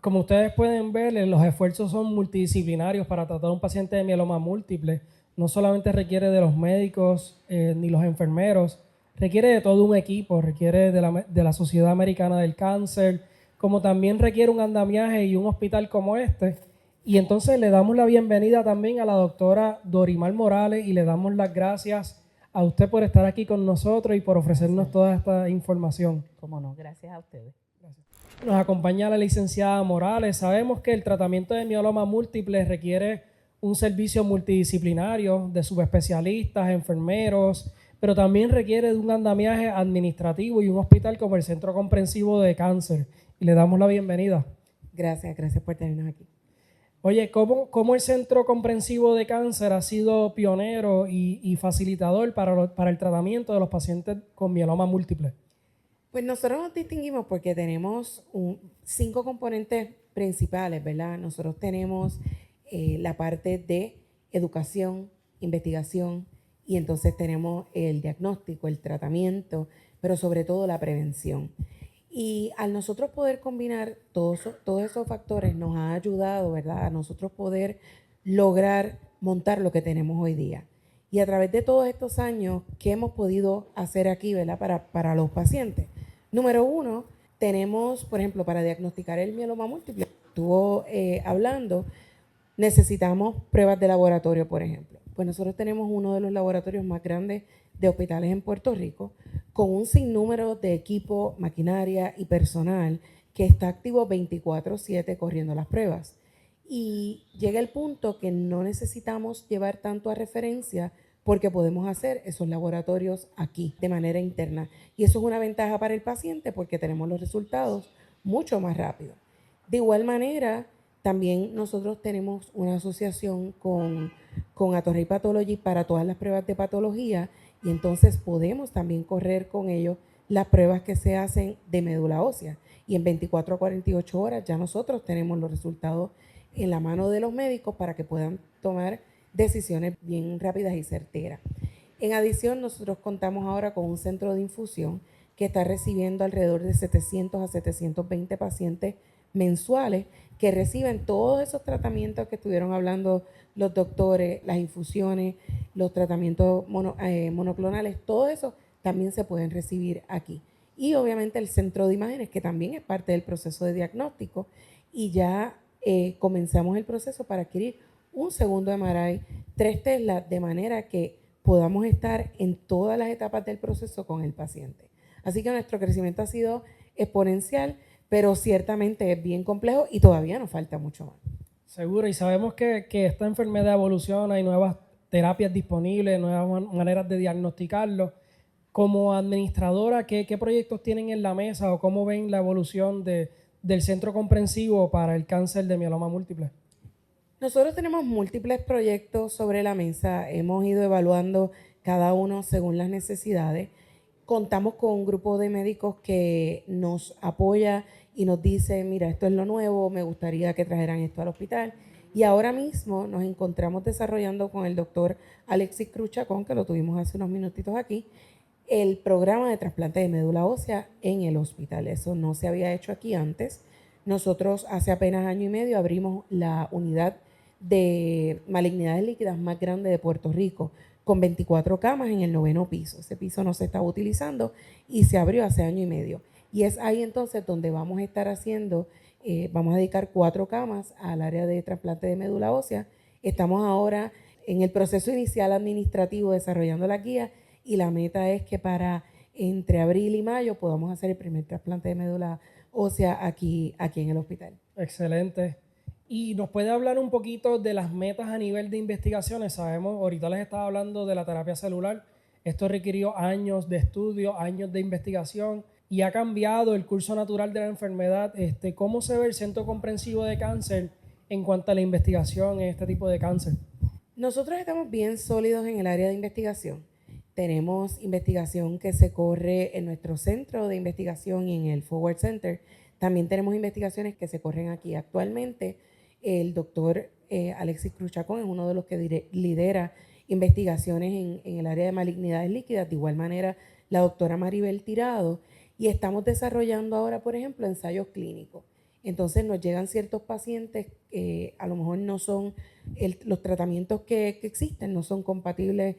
D: Como ustedes pueden ver, los esfuerzos son multidisciplinarios para tratar a un paciente de mieloma múltiple. No solamente requiere de los médicos ni los enfermeros, requiere de todo un equipo, requiere de la Sociedad Americana del Cáncer, como también requiere un andamiaje y un hospital como este. Y entonces le damos la bienvenida también a la doctora Dorimar Morales y le damos las gracias a usted por estar aquí con nosotros y por ofrecernos toda esta información.
E: Cómo no, gracias a ustedes.
D: Gracias. Nos acompaña la licenciada Morales. Sabemos que el tratamiento de mieloma múltiple requiere un servicio multidisciplinario de subespecialistas, enfermeros, pero también requiere de un andamiaje administrativo y un hospital como el Centro Comprensivo de Cáncer. Y le damos la bienvenida.
G: Gracias por tenernos aquí.
D: Oye, ¿cómo el Centro Comprensivo de Cáncer ha sido pionero y facilitador para el tratamiento de los pacientes con mieloma múltiple?
G: Pues nosotros nos distinguimos porque tenemos 5 componentes principales, ¿verdad? Nosotros tenemos la parte de educación, investigación, y entonces tenemos el diagnóstico, el tratamiento, pero sobre todo la prevención. Y al nosotros poder combinar todos esos factores nos ha ayudado, ¿verdad?, a nosotros poder lograr montar lo que tenemos hoy día. Y a través de todos estos años, ¿qué hemos podido hacer aquí, ¿verdad?, para los pacientes? Número 1, tenemos, por ejemplo, para diagnosticar el mieloma múltiple, estuvo hablando, necesitamos pruebas de laboratorio, por ejemplo. Pues nosotros tenemos uno de los laboratorios más grandes de hospitales en Puerto Rico, con un sinnúmero de equipo, maquinaria y personal que está activo 24/7 corriendo las pruebas. Y llega el punto que no necesitamos llevar tanto a referencia porque podemos hacer esos laboratorios aquí de manera interna. Y eso es una ventaja para el paciente porque tenemos los resultados mucho más rápido. De igual manera, también nosotros tenemos una asociación con Atorrey Pathology para todas las pruebas de patología, y entonces podemos también correr con ellos las pruebas que se hacen de médula ósea. Y en 24 a 48 horas ya nosotros tenemos los resultados en la mano de los médicos para que puedan tomar decisiones bien rápidas y certeras. En adición, nosotros contamos ahora con un centro de infusión que está recibiendo alrededor de 700 a 720 pacientes mensuales que reciben todos esos tratamientos que estuvieron hablando los doctores, las infusiones, los tratamientos monoclonales, todo eso también se pueden recibir aquí. Y obviamente el centro de imágenes, que también es parte del proceso de diagnóstico, y ya comenzamos el proceso para adquirir un segundo MRI, 3 Tesla, de manera que podamos estar en todas las etapas del proceso con el paciente. Así que nuestro crecimiento ha sido exponencial, pero ciertamente es bien complejo y todavía nos falta mucho más.
D: Seguro, y sabemos que esta enfermedad evoluciona, hay nuevas terapias disponibles, nuevas maneras de diagnosticarlo. Como administradora, ¿qué proyectos tienen en la mesa o cómo ven la evolución del Centro Comprensivo para el cáncer de mieloma múltiple?
G: Nosotros tenemos múltiples proyectos sobre la mesa, hemos ido evaluando cada uno según las necesidades. Contamos con un grupo de médicos que nos apoya y nos dice, mira, esto es lo nuevo, me gustaría que trajeran esto al hospital. Y ahora mismo nos encontramos desarrollando con el doctor Alexis Cruz Chacón, que lo tuvimos hace unos minutitos aquí, el programa de trasplante de médula ósea en el hospital. Eso no se había hecho aquí antes. Nosotros hace apenas año y medio abrimos la unidad de malignidades líquidas más grande de Puerto Rico, con 24 camas en el 9º piso. Ese piso no se estaba utilizando y se abrió hace año y medio. Y es ahí entonces donde vamos a estar haciendo, vamos a dedicar 4 camas al área de trasplante de médula ósea. Estamos ahora en el proceso inicial administrativo desarrollando la guía y la meta es que para entre abril y mayo podamos hacer el primer trasplante de médula ósea aquí en el hospital.
D: Excelente. ¿Y nos puede hablar un poquito de las metas a nivel de investigaciones? Sabemos, ahorita les estaba hablando de la terapia celular. Esto requirió años de estudio, años de investigación y ha cambiado el curso natural de la enfermedad. ¿Cómo se ve el Centro Comprensivo de Cáncer en cuanto a la investigación en este tipo de cáncer?
G: Nosotros estamos bien sólidos en el área de investigación. Tenemos investigación que se corre en nuestro centro de investigación y en el Forward Center. También tenemos investigaciones que se corren aquí actualmente. El doctor Alexis Cruz Chacón es uno de los que lidera investigaciones en el área de malignidades líquidas. De igual manera, la doctora Maribel Tirado. Y estamos desarrollando ahora, por ejemplo, ensayos clínicos. Entonces nos llegan ciertos pacientes que a lo mejor no son, los tratamientos que existen no son compatibles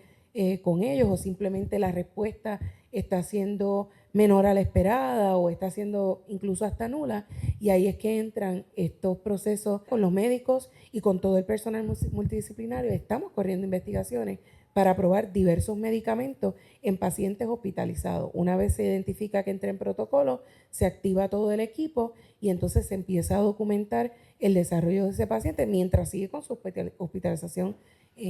G: con ellos o simplemente la respuesta está siendo menor a la esperada o está siendo incluso hasta nula, y ahí es que entran estos procesos con los médicos y con todo el personal multidisciplinario. Estamos corriendo investigaciones para probar diversos medicamentos en pacientes hospitalizados. Una vez se identifica que entra en protocolo, se activa todo el equipo y entonces se empieza a documentar el desarrollo de ese paciente mientras sigue con su hospitalización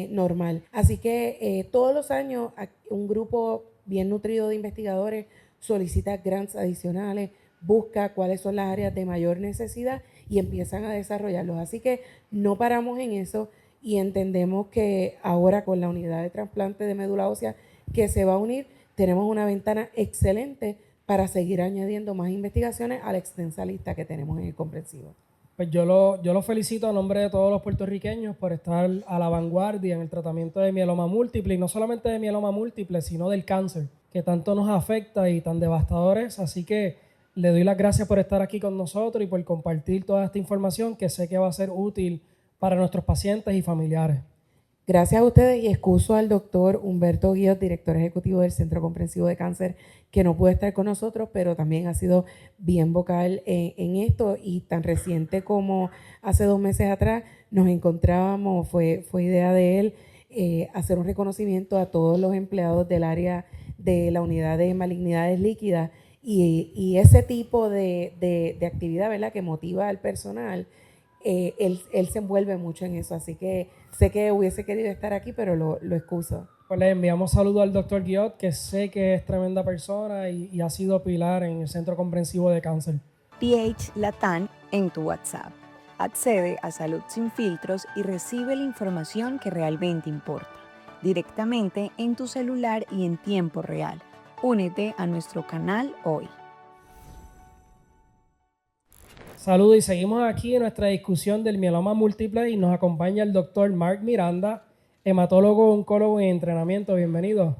G: normal. Así que todos los años un grupo bien nutrido de investigadores solicita grants adicionales, busca cuáles son las áreas de mayor necesidad y empiezan a desarrollarlos. Así que no paramos en eso y entendemos que ahora con la unidad de trasplante de médula ósea que se va a unir, tenemos una ventana excelente para seguir añadiendo más investigaciones a la extensa lista que tenemos en el comprensivo.
D: Pues yo lo felicito a nombre de todos los puertorriqueños por estar a la vanguardia en el tratamiento de mieloma múltiple, y no solamente de mieloma múltiple, sino del cáncer, que tanto nos afecta y tan devastador es. Así que le doy las gracias por estar aquí con nosotros y por compartir toda esta información que sé que va a ser útil para nuestros pacientes y familiares.
G: Gracias a ustedes y excuso al doctor Humberto Guíos, director ejecutivo del Centro Comprensivo de Cáncer, que no puede estar con nosotros, pero también ha sido bien vocal en esto, y tan reciente como hace 2 meses atrás nos encontrábamos, fue idea de él hacer un reconocimiento a todos los empleados del área de la unidad de malignidades líquidas y ese tipo de actividad, ¿verdad?, que motiva al personal. Él se envuelve mucho en eso, así que sé que hubiese querido estar aquí, pero lo excuso.
D: Pues le enviamos saludos al doctor Guillot, que sé que es tremenda persona y ha sido pilar en el Centro Comprensivo de Cáncer.
L: PH Latán en tu WhatsApp. Accede a Salud Sin Filtros y recibe la información que realmente importa, directamente en tu celular y en tiempo real. Únete a nuestro canal hoy.
D: Saludos, y seguimos aquí en nuestra discusión del mieloma múltiple y nos acompaña el doctor Mark Miranda, hematólogo oncólogo en entrenamiento. Bienvenido.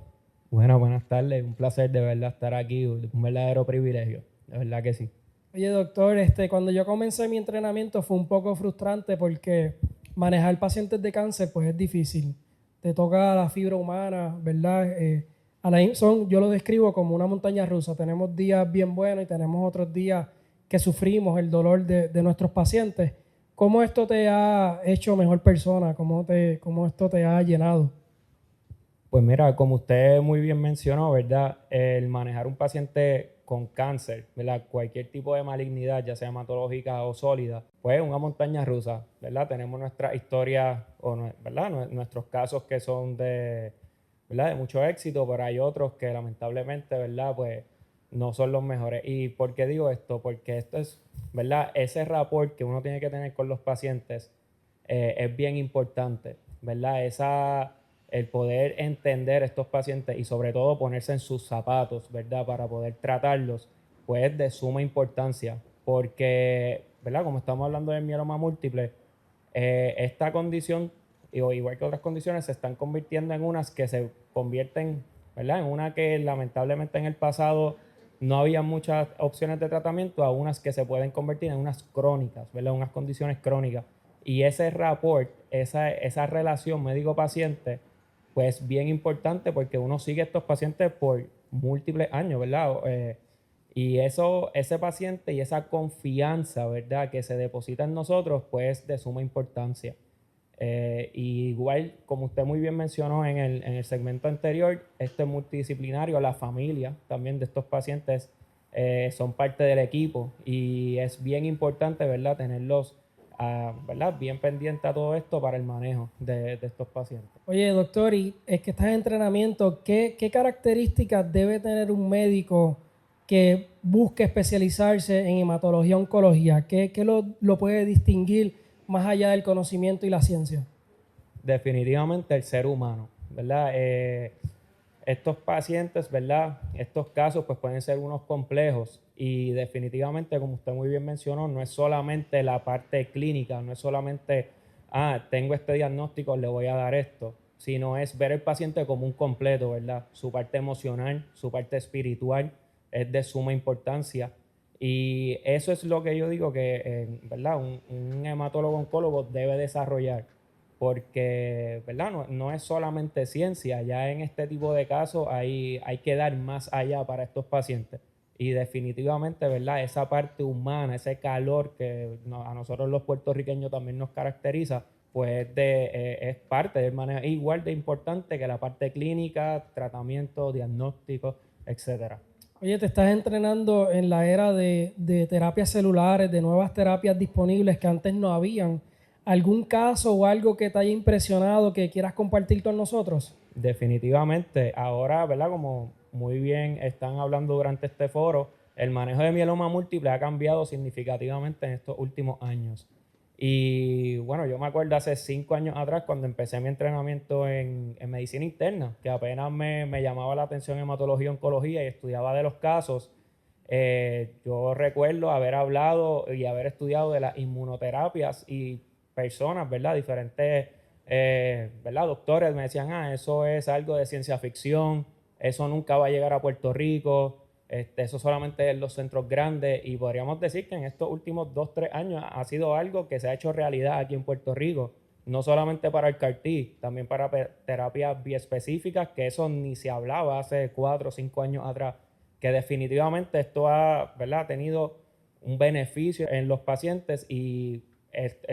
A: Bueno, buenas tardes. Un placer de verdad estar aquí. Un verdadero privilegio. De verdad que sí.
D: Oye, doctor, cuando yo comencé mi entrenamiento fue un poco frustrante porque manejar pacientes de cáncer pues es difícil. Te toca la fibra humana, ¿verdad? Yo lo describo como una montaña rusa. Tenemos días bien buenos y tenemos otros días que sufrimos el dolor de nuestros pacientes. ¿Cómo esto te ha hecho mejor persona? ¿Cómo esto te ha llenado?
A: Pues mira, como usted muy bien mencionó, ¿verdad? El manejar un paciente con cáncer, ¿verdad? Cualquier tipo de malignidad, ya sea hematológica o sólida, pues es una montaña rusa, ¿verdad? Tenemos nuestra historia, ¿verdad? Nuestros casos que son ¿verdad? De mucho éxito, pero hay otros que lamentablemente, ¿verdad? Pues no son los mejores. ¿Y por qué digo esto? Porque esto es, ¿verdad? Ese rapport que uno tiene que tener con los pacientes es bien importante, ¿verdad? El poder entender estos pacientes y sobre todo ponerse en sus zapatos, ¿verdad? Para poder tratarlos, pues es de suma importancia porque, ¿verdad? Como estamos hablando del mieloma múltiple, esta condición, igual que otras condiciones, se están convirtiendo en unas que se convierten, ¿verdad? En una que lamentablemente en el pasado no había muchas opciones de tratamiento, a unas que se pueden convertir en unas crónicas, ¿verdad? Unas condiciones crónicas. Y ese rapport, esa relación médico-paciente, pues bien importante porque uno sigue a estos pacientes por múltiples años, ¿verdad? Y ese paciente y esa confianza, ¿verdad? Que se deposita en nosotros, pues de suma importancia. Y igual, como usted muy bien mencionó en el segmento anterior, este multidisciplinario, la familia también de estos pacientes son parte del equipo y es bien importante, ¿verdad? Tenerlos, ¿verdad? Bien pendiente a todo esto para el manejo de estos pacientes.
D: Oye, doctor, y es que estás en entrenamiento, ¿qué características debe tener un médico que busque especializarse en hematología oncología? ¿Qué lo puede distinguir más allá del conocimiento y la ciencia?
A: Definitivamente el ser humano, ¿verdad? Estos pacientes, ¿verdad? Estos casos pues pueden ser unos complejos y definitivamente, como usted muy bien mencionó, no es solamente la parte clínica, no es solamente, tengo este diagnóstico, le voy a dar esto, sino es ver el paciente como un completo, ¿verdad? Su parte emocional, su parte espiritual es de suma importancia. Y eso es lo que yo digo que, ¿verdad? Un hematólogo oncólogo debe desarrollar porque, ¿verdad? No es solamente ciencia, ya en este tipo de casos hay que dar más allá para estos pacientes. Y definitivamente, ¿verdad? Esa parte humana, ese calor que a nosotros los puertorriqueños también nos caracteriza, pues es parte del manejo, igual de importante que la parte clínica, tratamiento, diagnóstico, etcétera.
D: Oye, te estás entrenando en la era de terapias celulares, de nuevas terapias disponibles que antes no habían. ¿Algún caso o algo que te haya impresionado que quieras compartir con nosotros?
A: Definitivamente. Ahora, ¿verdad? Como muy bien están hablando durante este foro, el manejo de mieloma múltiple ha cambiado significativamente en estos últimos años. Y bueno, yo me acuerdo hace 5 años atrás cuando empecé mi entrenamiento en medicina interna, que apenas me llamaba la atención hematología, oncología y estudiaba de los casos. Yo recuerdo haber hablado y haber estudiado de las inmunoterapias y personas, ¿verdad? Diferentes, ¿verdad? Doctores me decían, eso es algo de ciencia ficción, eso nunca va a llegar a Puerto Rico, eso solamente en los centros grandes y podríamos decir que en estos últimos 2-3 años ha sido algo que se ha hecho realidad aquí en Puerto Rico, no solamente para el CAR-T, también para terapias biespecíficas, que eso ni se hablaba hace 4 o 5 años atrás, que definitivamente esto ha, ¿verdad? Tenido un beneficio en los pacientes y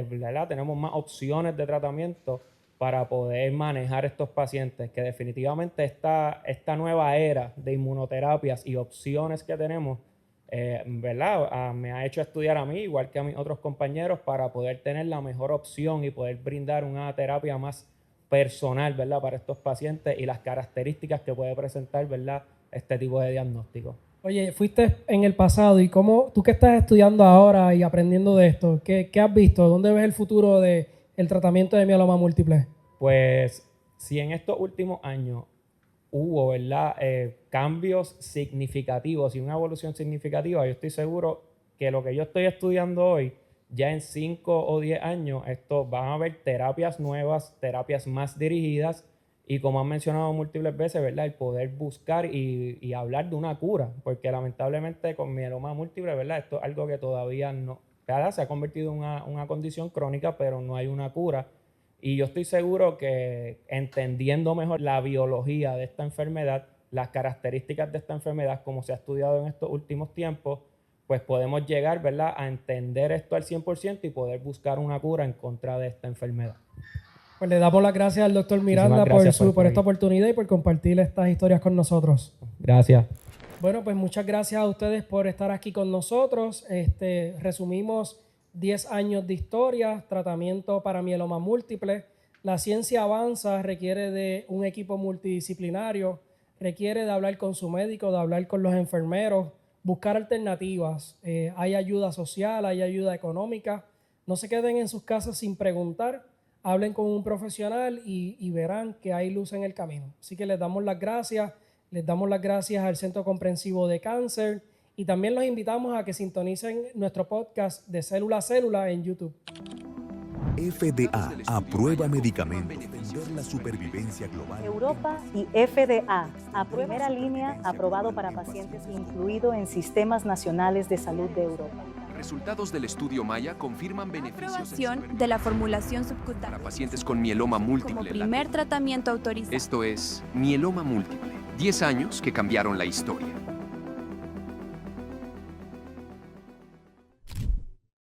A: ¿verdad? Tenemos más opciones de tratamiento para poder manejar estos pacientes, que definitivamente esta nueva era de inmunoterapias y opciones que tenemos, ¿verdad? Me ha hecho estudiar a mí, igual que a mis otros compañeros, para poder tener la mejor opción y poder brindar una terapia más personal, ¿verdad? Para estos pacientes y las características que puede presentar, ¿verdad? Este tipo de diagnóstico.
D: Oye, fuiste en el pasado y cómo tú que estás estudiando ahora y aprendiendo de esto, ¿qué has visto? ¿Dónde ves el futuro del tratamiento de mieloma múltiple?
A: Pues si en estos últimos años hubo, ¿verdad? Cambios significativos y una evolución significativa, yo estoy seguro que lo que yo estoy estudiando hoy, ya en 5 o 10 años, esto van a haber terapias nuevas, terapias más dirigidas Y como han mencionado múltiples veces, ¿verdad? El poder buscar y hablar de una cura, porque lamentablemente con mieloma múltiple, ¿verdad? Esto es algo que todavía no, ¿verdad? Se ha convertido en una condición crónica, pero no hay una cura. Y yo estoy seguro que entendiendo mejor la biología de esta enfermedad, las características de esta enfermedad, como se ha estudiado en estos últimos tiempos, pues podemos llegar, ¿verdad?, a entender esto al 100% y poder buscar una cura en contra de esta enfermedad.
D: Pues le damos las gracias al doctor Miranda por esta oportunidad y por compartir estas historias con nosotros.
A: Gracias.
D: Bueno, pues muchas gracias a ustedes por estar aquí con nosotros. Resumimos 10 años de historia, tratamiento para mieloma múltiple. La ciencia avanza, requiere de un equipo multidisciplinario, requiere de hablar con su médico, de hablar con los enfermeros, buscar alternativas. Hay ayuda social, hay ayuda económica. No se queden en sus casas sin preguntar. Hablen con un profesional y verán que hay luz en el camino. Así que les damos las gracias al Centro Comprensivo de Cáncer y también los invitamos a que sintonicen nuestro podcast de Célula a Célula en YouTube.
H: FDA aprueba medicamentos. Defender la supervivencia global.
I: Europa y FDA, a primera línea, aprobado para pacientes, incluido en sistemas nacionales de salud de Europa.
J: Resultados del estudio Maya confirman beneficios
K: Aprobación de la formulación subcutánea
J: para pacientes con mieloma múltiple.
K: como primer tratamiento autorizado.
J: Esto es mieloma múltiple. 10 años que cambiaron la historia.